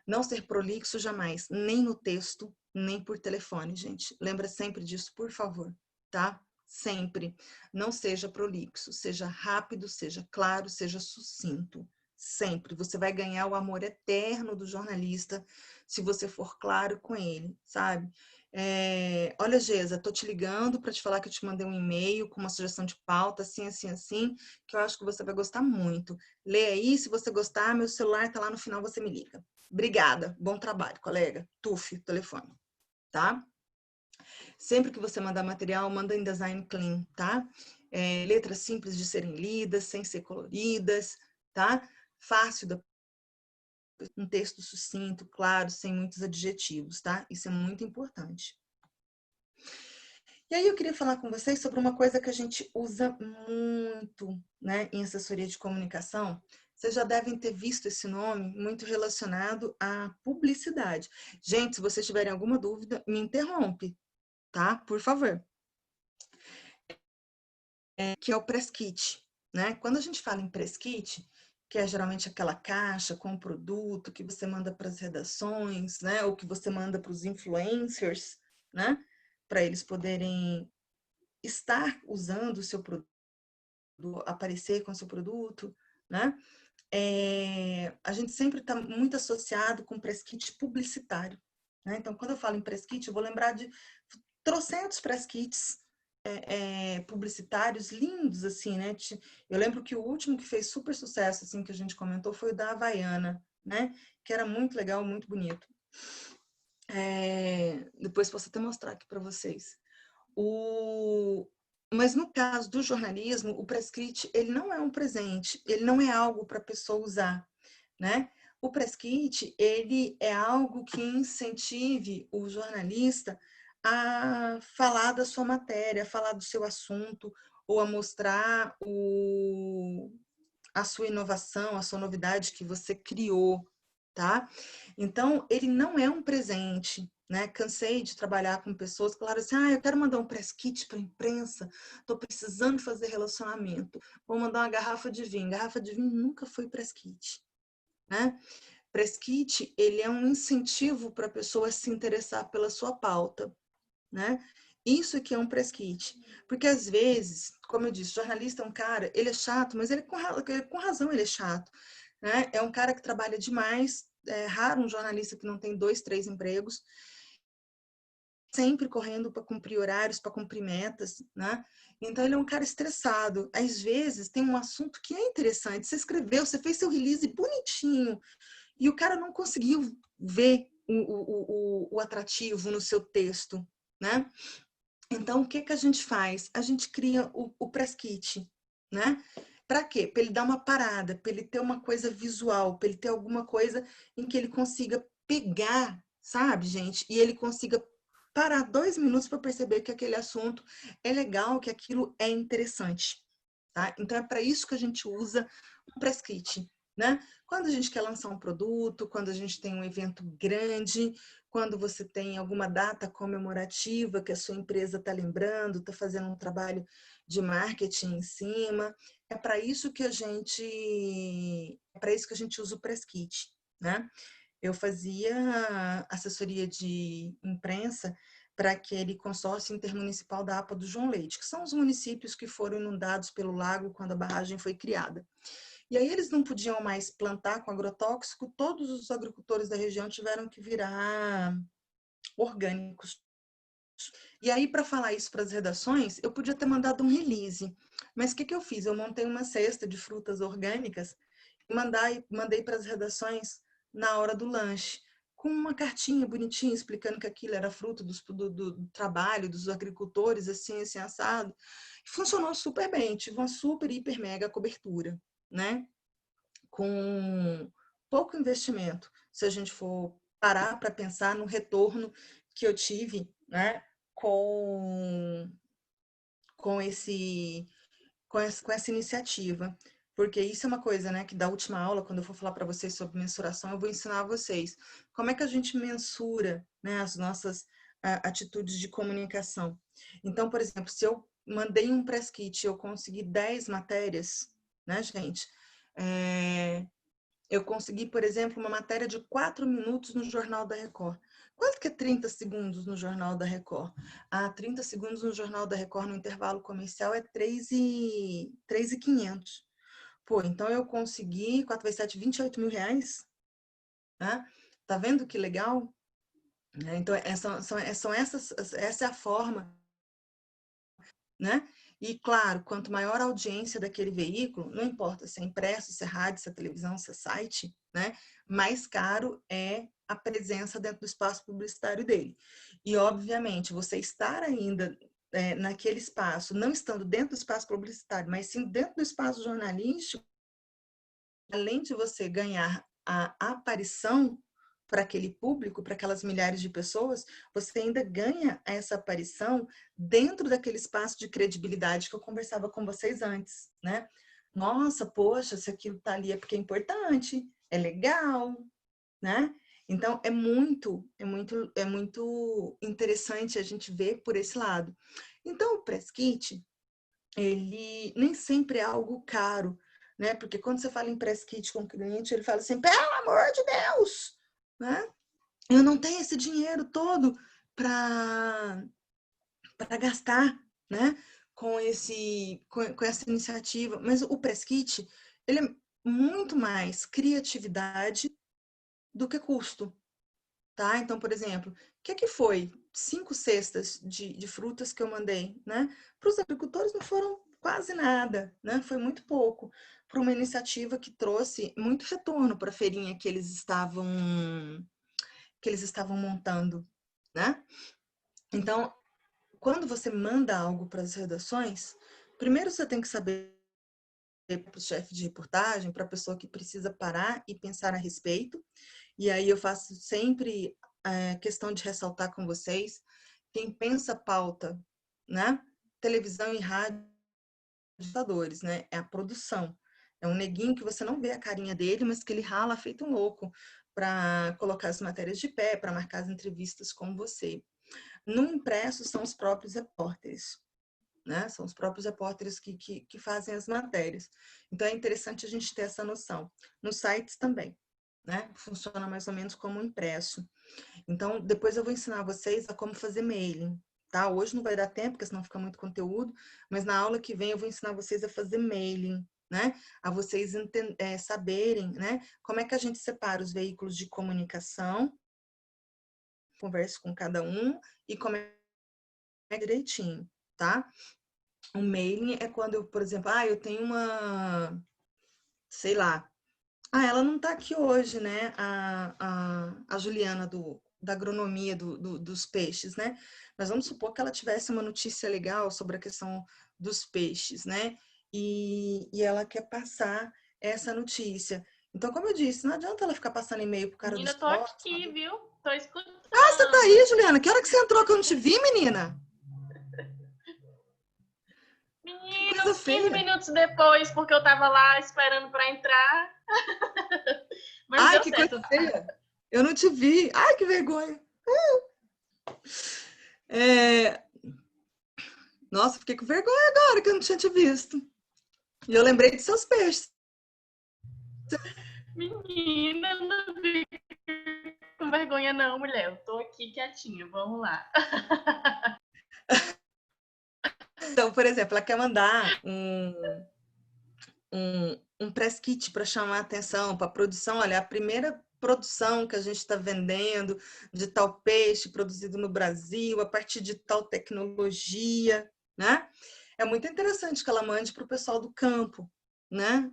Não ser prolixo jamais, nem no texto, nem por telefone, gente. Lembra sempre disso, por favor, tá? Sempre. Não seja prolixo, seja rápido, seja claro, seja sucinto. Sempre. Você vai ganhar o amor eterno do jornalista se você for claro com ele, sabe? Olha, Gesa, tô te ligando para te falar que eu te mandei um e-mail com uma sugestão de pauta, assim, assim, assim, que eu acho que você vai gostar muito. Lê aí, se você gostar, meu celular tá lá no final, você me liga. Obrigada, bom trabalho, colega. Tuf, telefone, tá? Sempre que você mandar material, manda em design clean, tá? Letras simples de serem lidas, sem ser coloridas, tá? Fácil, um texto sucinto, claro, sem muitos adjetivos, tá? Isso é muito importante. E aí eu queria falar com vocês sobre uma coisa que a gente usa muito, né, em assessoria de comunicação. Vocês já devem ter visto esse nome muito relacionado à publicidade. Gente, se vocês tiverem alguma dúvida, me interrompe, tá? Por favor. Que é o press kit, né? Quando a gente fala em press kit, que é geralmente aquela caixa com o produto que você manda para as redações, né? Ou que você manda para os influencers, né? Para eles poderem estar usando o seu produto, aparecer com o seu produto, né? A gente sempre está muito associado com press kit publicitário, né? Então, quando eu falo em press kit, eu vou lembrar de trocentos press kits publicitários lindos, assim, né? Eu lembro que o último que fez super sucesso, assim, que a gente comentou, foi o da Havaiana, né? Que era muito legal, muito bonito. Depois posso até mostrar aqui para vocês. Mas no caso do jornalismo, o press kit, ele não é um presente, ele não é algo para a pessoa usar, né? O press kit, ele é algo que incentive o jornalista a falar da sua matéria, a falar do seu assunto, ou a mostrar a sua inovação, a sua novidade que você criou, tá? Então, ele não é um presente, né? Cansei de trabalhar com pessoas que falaram assim, eu quero mandar um press kit para a imprensa, estou precisando fazer relacionamento, vou mandar uma garrafa de vinho. Garrafa de vinho nunca foi press kit, né? Press kit, ele é um incentivo para a pessoa se interessar pela sua pauta, né? Isso aqui é um press kit. Porque, às vezes, como eu disse, jornalista é um cara, ele é chato, mas ele com razão ele é chato, né? É um cara que trabalha demais, é raro um jornalista que não tem 2, 3 empregos, sempre correndo para cumprir horários, para cumprir metas, né? Então, ele é um cara estressado. Às vezes, tem um assunto que é interessante, você escreveu, você fez seu release bonitinho, e o cara não conseguiu ver o atrativo no seu texto, né? Então, o que a gente faz? A gente cria o press kit, né? Para quê? Para ele dar uma parada, para ele ter uma coisa visual, para ele ter alguma coisa em que ele consiga pegar, sabe, gente? E ele consiga parar 2 minutos para perceber que aquele assunto é legal, que aquilo é interessante, tá? Então, é para isso que a gente usa o press kit, né? Quando a gente quer lançar um produto, quando a gente tem um evento grande, quando você tem alguma data comemorativa que a sua empresa está lembrando, está fazendo um trabalho de marketing em cima, é para isso que a gente usa o press kit, né? Eu fazia assessoria de imprensa para aquele consórcio intermunicipal da APA do João Leite, que são os municípios que foram inundados pelo lago quando a barragem foi criada. E aí eles não podiam mais plantar com agrotóxico, todos os agricultores da região tiveram que virar orgânicos. E aí, para falar isso para as redações, eu podia ter mandado um release. Mas o que eu fiz? Eu montei uma cesta de frutas orgânicas e mandei para as redações na hora do lanche, com uma cartinha bonitinha explicando que aquilo era fruto do trabalho dos agricultores, assim assado. Funcionou super bem, tive uma super, hiper, mega cobertura, né? Com pouco investimento, se a gente for parar para pensar no retorno que eu tive, né? Com essa iniciativa. Porque isso é uma coisa, né, que da última aula, quando eu for falar para vocês sobre mensuração, eu vou ensinar a vocês como é que a gente mensura, né, as nossas atitudes de comunicação. Então, por exemplo, se eu mandei um press kit e eu consegui 10 matérias, né, gente? Eu consegui, por exemplo, uma matéria de 4 minutos no Jornal da Record. Quanto que é 30 segundos no Jornal da Record? 30 segundos no Jornal da Record no intervalo comercial é 3.500. Pô, então eu consegui 4 vezes 7, 28 mil reais. Né? Tá vendo que legal? Então, essa é a forma, né? E, claro, quanto maior a audiência daquele veículo, não importa se é impresso, se é rádio, se é televisão, se é site, né? Mais caro é a presença dentro do espaço publicitário dele. E, obviamente, você estar ainda naquele espaço, não estando dentro do espaço publicitário, mas sim dentro do espaço jornalístico, além de você ganhar a aparição para aquele público, para aquelas milhares de pessoas, você ainda ganha essa aparição dentro daquele espaço de credibilidade que eu conversava com vocês antes, né? Nossa, poxa, se aquilo tá ali é porque é importante, é legal, né? Então, é muito interessante a gente ver por esse lado. Então, o press kit, ele nem sempre é algo caro, né? Porque quando você fala em press kit com o cliente, ele fala assim, pelo amor de Deus, né? Eu não tenho esse dinheiro todo para gastar, né? Com essa iniciativa. Mas o press kit, ele é muito mais criatividade do que custo, tá? Então, por exemplo, o que foi 5 cestas de frutas que eu mandei, né? Para os agricultores não foram quase nada, né? Foi muito pouco para uma iniciativa que trouxe muito retorno para a feirinha que eles estavam montando, né? Então, quando você manda algo para as redações, primeiro você tem que saber para o chefe de reportagem, para a pessoa que precisa parar e pensar a respeito. E aí eu faço sempre questão de ressaltar com vocês, quem pensa pauta, né? Televisão e rádio, né? É a produção. É um neguinho que você não vê a carinha dele, mas que ele rala feito um louco para colocar as matérias de pé, para marcar as entrevistas com você. No impresso são os próprios repórteres, né? São os próprios repórteres que fazem as matérias. Então é interessante a gente ter essa noção. Nos sites também, né? Funciona mais ou menos como impresso. Então, depois eu vou ensinar vocês a como fazer mailing, tá? Hoje não vai dar tempo, porque senão fica muito conteúdo, mas na aula que vem eu vou ensinar vocês a fazer mailing, né? A vocês saberem, né? Como é que a gente separa os veículos de comunicação, converso com cada um e como é direitinho, tá? O mailing é quando eu, por exemplo, eu tenho uma, sei lá, ela não tá aqui hoje, né? A Juliana da agronomia dos peixes, né? Mas vamos supor que ela tivesse uma notícia legal sobre a questão dos peixes, né? E ela quer passar essa notícia. Então, como eu disse, não adianta ela ficar passando e-mail pro cara do Menina, tô esporte. aqui, viu? Tô escutando. Você tá aí, Juliana? Que hora que você entrou que eu não te vi, menina? Menina, uns 15 minutos depois, porque eu tava lá esperando pra entrar. Mas deu que certo. Coisa feia. Eu não te vi. Ai, que vergonha. Nossa, fiquei com vergonha agora que eu não tinha te visto. E eu lembrei de seus peixes. Menina, não fica com vergonha não, mulher. Eu tô aqui quietinha, vamos lá. Então, por exemplo, ela quer mandar um press kit para chamar a atenção, para a produção. Olha, a primeira produção que a gente está vendendo de tal peixe produzido no Brasil, a partir de tal tecnologia, né? É muito interessante que ela mande para o pessoal do campo, né?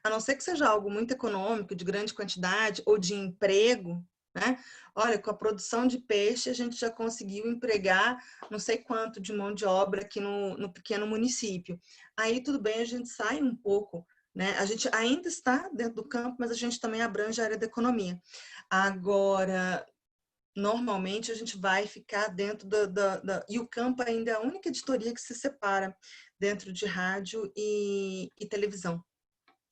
A não ser que seja algo muito econômico, de grande quantidade, ou de emprego, né? Olha, com a produção de peixe, a gente já conseguiu empregar não sei quanto de mão de obra aqui no pequeno município. Aí tudo bem, a gente sai um pouco, né? A gente ainda está dentro do campo, mas a gente também abrange a área da economia. Agora, normalmente a gente vai ficar dentro E o campo ainda é a única editoria que se separa dentro de rádio e televisão,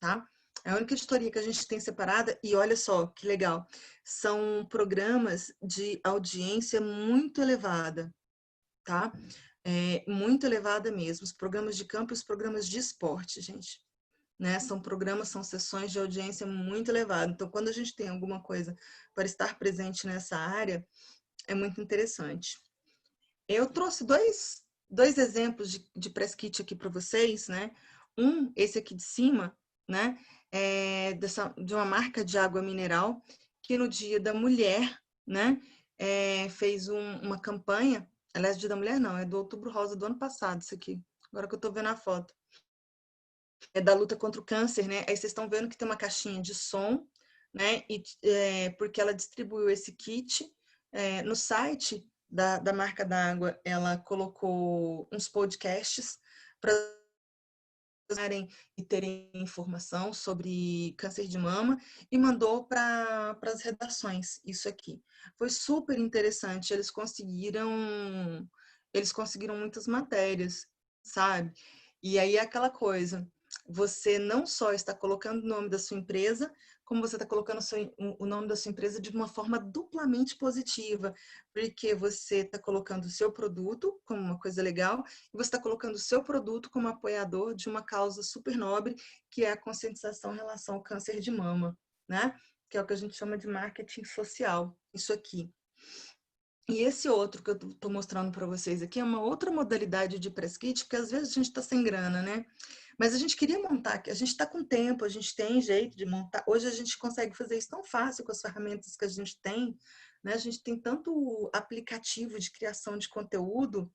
tá? É a única editoria que a gente tem separada e olha só que legal, são programas de audiência muito elevada, tá? Muito elevada mesmo, os programas de campo e os programas de esporte, gente. Né? São sessões de audiência muito elevadas. Então, quando a gente tem alguma coisa para estar presente nessa área, é muito interessante. Eu trouxe dois exemplos de press kit aqui para vocês, né? Esse aqui de cima, né? De uma marca de água mineral que no Dia da Mulher, né? Fez uma campanha. Aliás, Dia da Mulher não, é do Outubro Rosa do ano passado, isso aqui. Agora que eu estou vendo a foto. É da luta contra o câncer, né? Aí vocês estão vendo que tem uma caixinha de som, né? Porque ela distribuiu esse kit. No site da marca d'água, ela colocou uns podcasts para usarem e terem informação sobre câncer de mama e mandou para as redações isso aqui. Foi super interessante, eles conseguiram muitas matérias, sabe? E aí é aquela coisa, você não só está colocando o nome da sua empresa, como você está colocando o nome da sua empresa de uma forma duplamente positiva, porque você está colocando o seu produto como uma coisa legal e você está colocando o seu produto como apoiador de uma causa super nobre, que é a conscientização em relação ao câncer de mama, né? Que é o que a gente chama de marketing social, isso aqui. E esse outro que eu estou mostrando para vocês aqui é uma outra modalidade de press kit, porque às vezes a gente está sem grana, né? Mas a gente queria montar, a gente está com tempo, a gente tem jeito de montar. Hoje a gente consegue fazer isso tão fácil com as ferramentas que a gente tem, né? A gente tem tanto aplicativo de criação de conteúdo,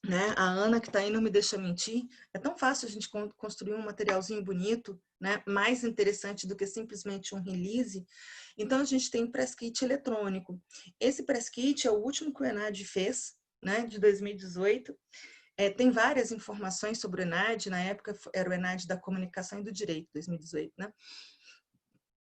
né? A Ana que está aí não me deixa mentir. É tão fácil a gente construir um materialzinho bonito, né? Mais interessante do que simplesmente um release. Então a gente tem um press kit eletrônico. Esse press kit é o último que o ENAD fez, né? De 2018. Tem várias informações sobre o ENAD. Na época era o ENAD da Comunicação e do Direito, 2018, né?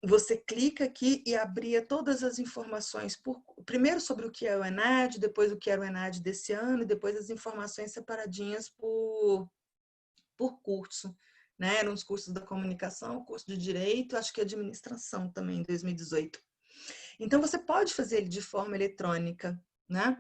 Você clica aqui e abria todas as informações, primeiro sobre o que é o ENAD, depois o que era o ENAD desse ano, e depois as informações separadinhas por curso, né? Eram os cursos da comunicação, curso de direito, acho que administração também, em 2018. Então, você pode fazer ele de forma eletrônica, né?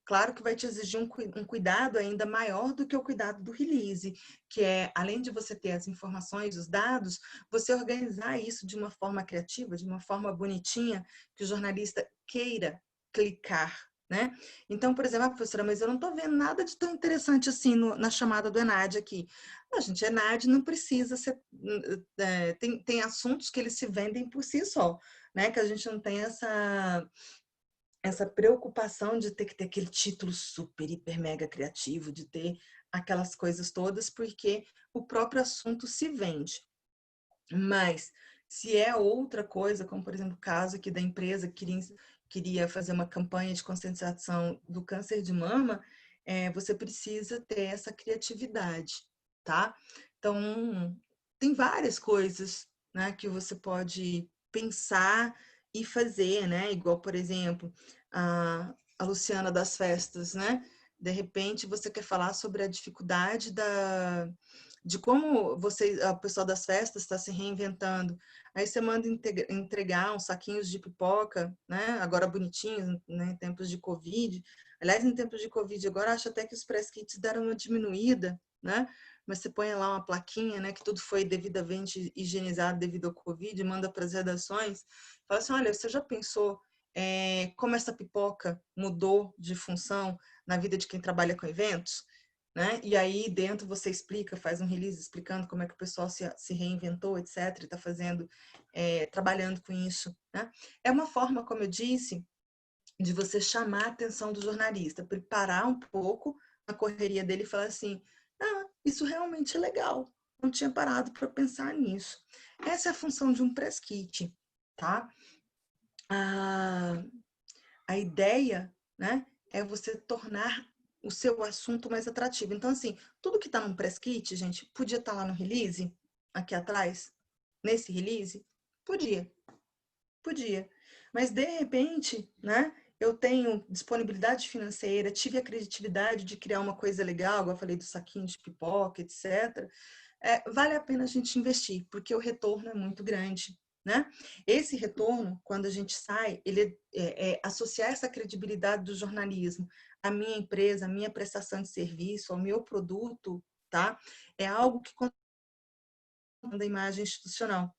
Claro que vai te exigir um cuidado ainda maior do que o cuidado do release, que é, além de você ter as informações, os dados, você organizar isso de uma forma criativa, de uma forma bonitinha, que o jornalista queira clicar, né? Então, por exemplo, professora, mas eu não estou vendo nada de tão interessante assim na chamada do ENAD aqui. Não, gente, ENAD não precisa ser... tem assuntos que eles se vendem por si só, né? Que a gente não tem essa preocupação de ter que ter aquele título super, hiper, mega criativo, de ter aquelas coisas todas, porque o próprio assunto se vende. Mas, se é outra coisa, como, por exemplo, o caso aqui da empresa que queria fazer uma campanha de conscientização do câncer de mama, você precisa ter essa criatividade, tá? Então, tem várias coisas, né, que você pode pensar e fazer, né? Igual, por exemplo, a Luciana das Festas, né? De repente, você quer falar sobre a dificuldade de como o pessoal das festas está se reinventando. Aí você manda entregar uns saquinhos de pipoca, né? Agora bonitinhos, né? Em tempos de Covid. Aliás, em tempos de Covid, agora acho até que os press kits deram uma diminuída, né? Mas você põe lá uma plaquinha, né? Que tudo foi devidamente higienizado devido ao Covid, manda para as redações. Fala assim, olha, você já pensou como essa pipoca mudou de função na vida de quem trabalha com eventos? né? E aí dentro você explica, faz um release explicando como é que o pessoal se reinventou, etc. E está fazendo, trabalhando com isso, né? É uma forma, como eu disse, de você chamar a atenção do jornalista, preparar um pouco a correria dele e falar assim, isso realmente é legal, não tinha parado para pensar nisso. Essa é a função de um press kit, tá? A ideia, né, é você tornar o seu assunto mais atrativo. Então, assim, tudo que está num press kit, gente, podia estar lá no release, aqui atrás, nesse release? Podia. Mas, de repente, né, eu tenho disponibilidade financeira, tive a criatividade de criar uma coisa legal, igual eu falei do saquinho de pipoca, etc. Vale a pena a gente investir, porque o retorno é muito grande, né? Esse retorno, quando a gente sai, ele associar essa credibilidade do jornalismo à minha empresa, à minha prestação de serviço, ao meu produto, tá? É algo que da imagem institucional.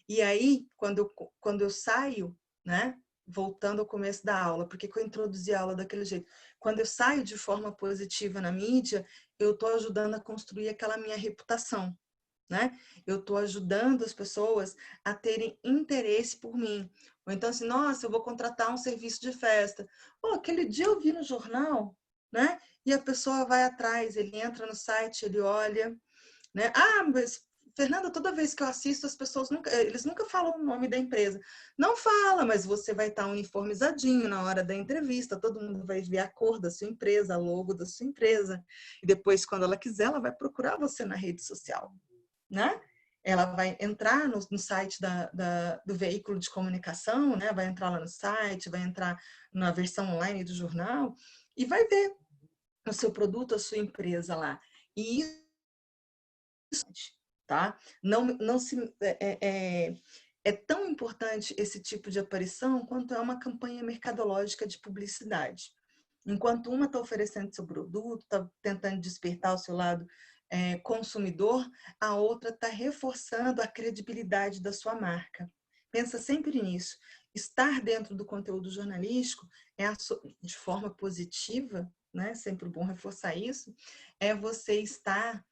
E aí, quando eu saio, né? Voltando ao começo da aula, porque eu introduzi a aula daquele jeito. Quando eu saio de forma positiva na mídia, eu estou ajudando a construir aquela minha reputação, né? Eu estou ajudando as pessoas a terem interesse por mim. Ou então assim, nossa, eu vou contratar um serviço de festa. Aquele dia eu vi no jornal, né? E a pessoa vai atrás, ele entra no site, ele olha, né? Mas Fernanda, toda vez que eu assisto, as pessoas eles nunca falam o nome da empresa. Não fala, mas você vai estar uniformizadinho na hora da entrevista, todo mundo vai ver a cor da sua empresa, a logo da sua empresa. E depois, quando ela quiser, ela vai procurar você na rede social, né? Ela vai entrar no site do veículo de comunicação, né? Vai entrar lá no site, vai entrar na versão online do jornal e vai ver o seu produto, a sua empresa lá. E isso, tá? É tão importante esse tipo de aparição quanto é uma campanha mercadológica de publicidade. Enquanto uma está oferecendo seu produto, está tentando despertar o seu lado consumidor, a outra está reforçando a credibilidade da sua marca. Pensa sempre nisso. Estar dentro do conteúdo jornalístico de forma positiva, né? Sempre bom reforçar isso, é você estar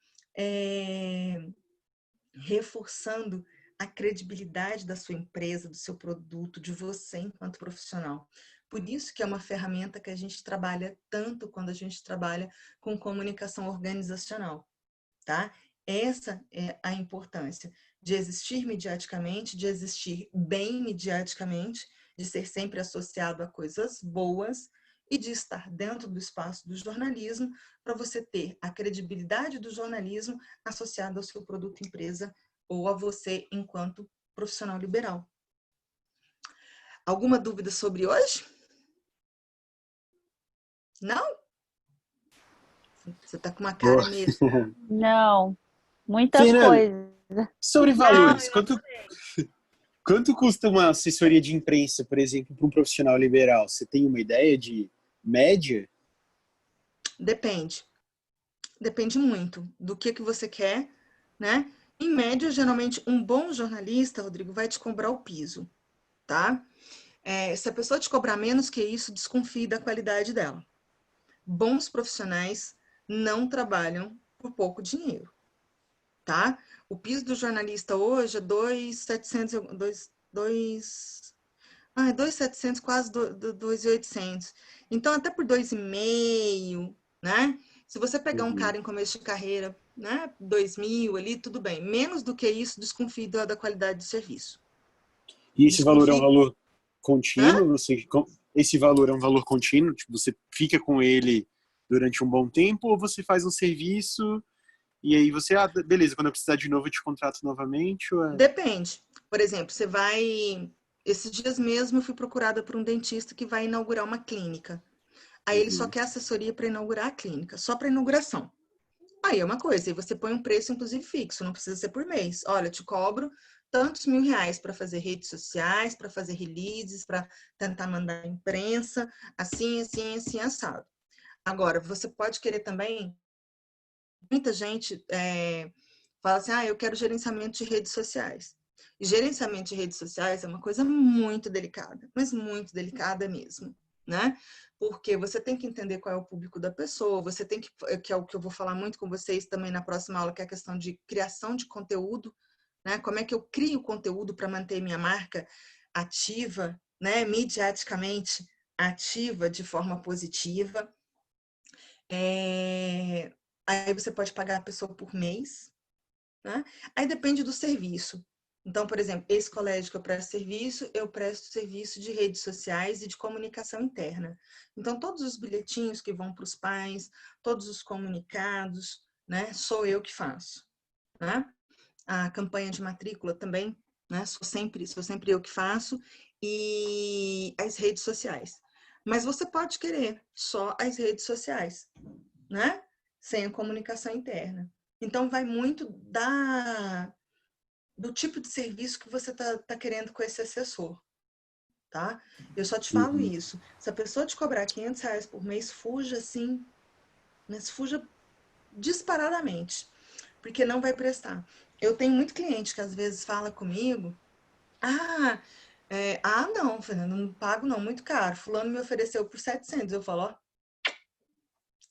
reforçando a credibilidade da sua empresa, do seu produto, de você enquanto profissional. Por isso que é uma ferramenta que a gente trabalha tanto quando a gente trabalha com comunicação organizacional, tá? Essa é a importância de existir mediaticamente, de existir bem mediaticamente, de ser sempre associado a coisas boas e de estar dentro do espaço do jornalismo para você ter a credibilidade do jornalismo associada ao seu produto empresa ou a você enquanto profissional liberal. Alguma dúvida sobre hoje? Não? Você tá com uma cara meio... Não, muita Fernanda, coisa. Sobre valores, quanto custa uma assessoria de imprensa, por exemplo, para um profissional liberal? Você tem uma ideia de média? Depende. Depende muito do que você quer, né? Em média, geralmente, um bom jornalista, Rodrigo, vai te cobrar o piso, tá? Se a pessoa te cobrar menos que isso, desconfie da qualidade dela. Bons profissionais não trabalham por pouco dinheiro, tá? O piso do jornalista hoje é 2.700, quase 2.800. Então, até por 2,5, né? Se você pegar um cara em começo de carreira, né, 2.000 ali, tudo bem. Menos do que isso, desconfie da qualidade do serviço. E esse valor é um valor contínuo? Esse valor é um valor contínuo? Tipo, você fica com ele durante um bom tempo ou você faz um serviço e aí você, beleza, quando eu precisar de novo eu te contrato novamente? Ou é... Depende. Por exemplo, você vai... Esses dias mesmo eu fui procurada por um dentista que vai inaugurar uma clínica. Aí ele só quer assessoria para inaugurar a clínica, só para inauguração. Aí é uma coisa, aí você põe um preço inclusive fixo, não precisa ser por mês. Olha, eu te cobro tantos R$1.000 para fazer redes sociais, para fazer releases, para tentar mandar imprensa, assim, assim, assim, assado. Agora, você pode querer também... Muita gente fala assim, eu quero gerenciamento de redes sociais. E gerenciamento de redes sociais é uma coisa muito delicada, mas muito delicada mesmo, né? porque você tem que entender qual é o público da pessoa, você tem que é o que eu vou falar muito com vocês também na próxima aula, que é a questão de criação de conteúdo, né? Como é que eu crio conteúdo para manter minha marca ativa, né? Midiaticamente ativa de forma positiva. Aí você pode pagar a pessoa por mês, né? Aí depende do serviço. Então, por exemplo, esse colégio que eu presto serviço de redes sociais e de comunicação interna. Então, todos os bilhetinhos que vão para os pais, todos os comunicados, né, sou eu que faço, né? A campanha de matrícula também, né, sou sempre eu que faço, e as redes sociais. Mas você pode querer só as redes sociais, né? Sem a comunicação interna. Então, vai muito do tipo de serviço que você tá querendo com esse assessor, tá? Eu só te falo isso. Se a pessoa te cobrar R$500 por mês, fuja assim, mas fuja disparadamente, porque não vai prestar. Eu tenho muito cliente que às vezes fala comigo, não, Fernanda, não pago não, muito caro. Fulano me ofereceu por 700. Eu falo, ó.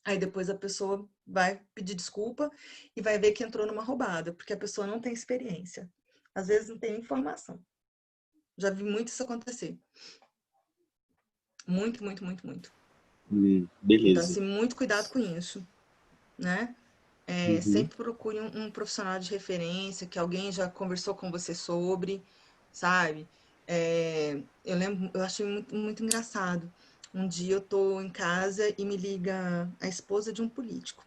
Aí depois a pessoa vai pedir desculpa e vai ver que entrou numa roubada, porque a pessoa não tem experiência. Às vezes não tem informação. Já vi muito isso acontecer. Muito, muito, muito, muito. Beleza. Então, assim, muito cuidado com isso, né? Sempre procure um profissional de referência, que alguém já conversou com você sobre, sabe? Eu lembro, eu achei muito, muito engraçado. Um dia eu tô em casa e me liga a esposa de um político.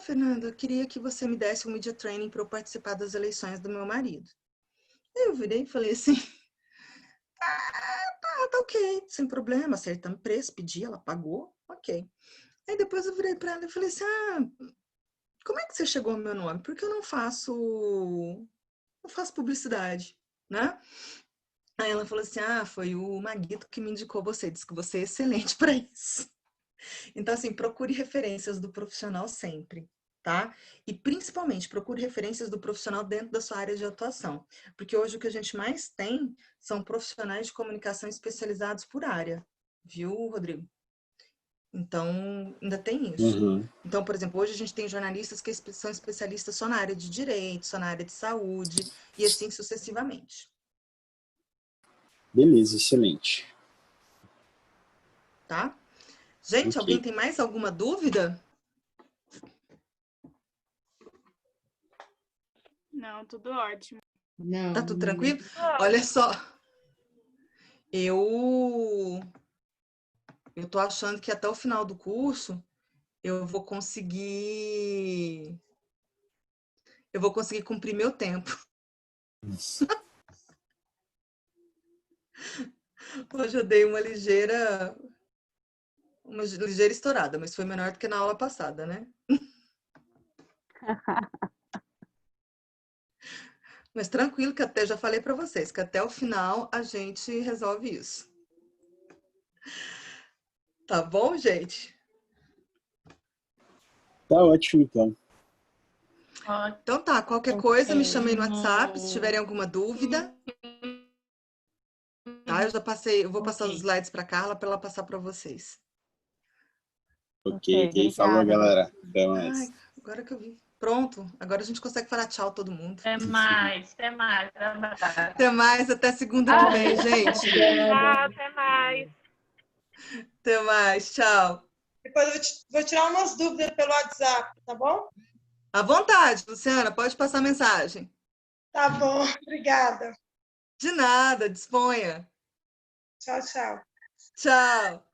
Fernanda, eu queria que você me desse um media training para eu participar das eleições do meu marido. Aí eu virei e falei assim, tá ok, sem problema, acertamos preço, pedi, ela pagou, ok. Aí depois eu virei para ela e falei assim, como é que você chegou ao meu nome? Porque eu não faço publicidade, né? Aí ela falou assim, foi o Maguito que me indicou você, disse que você é excelente para isso. Então, assim, procure referências do profissional sempre, tá? E, principalmente, procure referências do profissional dentro da sua área de atuação. Porque hoje o que a gente mais tem são profissionais de comunicação especializados por área. Viu, Rodrigo? Então, ainda tem isso. Então, por exemplo, hoje a gente tem jornalistas que são especialistas só na área de direito, só na área de saúde, e assim sucessivamente. Beleza, excelente. Tá? Gente, alguém tem mais alguma dúvida? Não, tudo ótimo. Não. Tá tudo tranquilo? Olha só. Eu tô achando que até o final do curso eu vou conseguir cumprir meu tempo. Hoje eu dei uma ligeira estourada, mas foi menor do que na aula passada, né? Mas tranquilo, que até já falei para vocês, que até o final a gente resolve isso. Tá bom, gente? Tá ótimo, então. Então tá, qualquer coisa me chamei no WhatsApp, se tiverem alguma dúvida. Tá, eu vou passar os slides para Carla para ela passar para vocês. Ok. Falou, galera. Até mais. Agora que eu vi. Pronto, agora a gente consegue falar tchau todo mundo. Até mais. Até mais, até segunda que vem, gente. Até mais. Até mais, tchau. Depois eu vou tirar umas dúvidas pelo WhatsApp, tá bom? À vontade, Luciana, pode passar a mensagem. Tá bom, obrigada. De nada, disponha. Tchau, tchau. Tchau.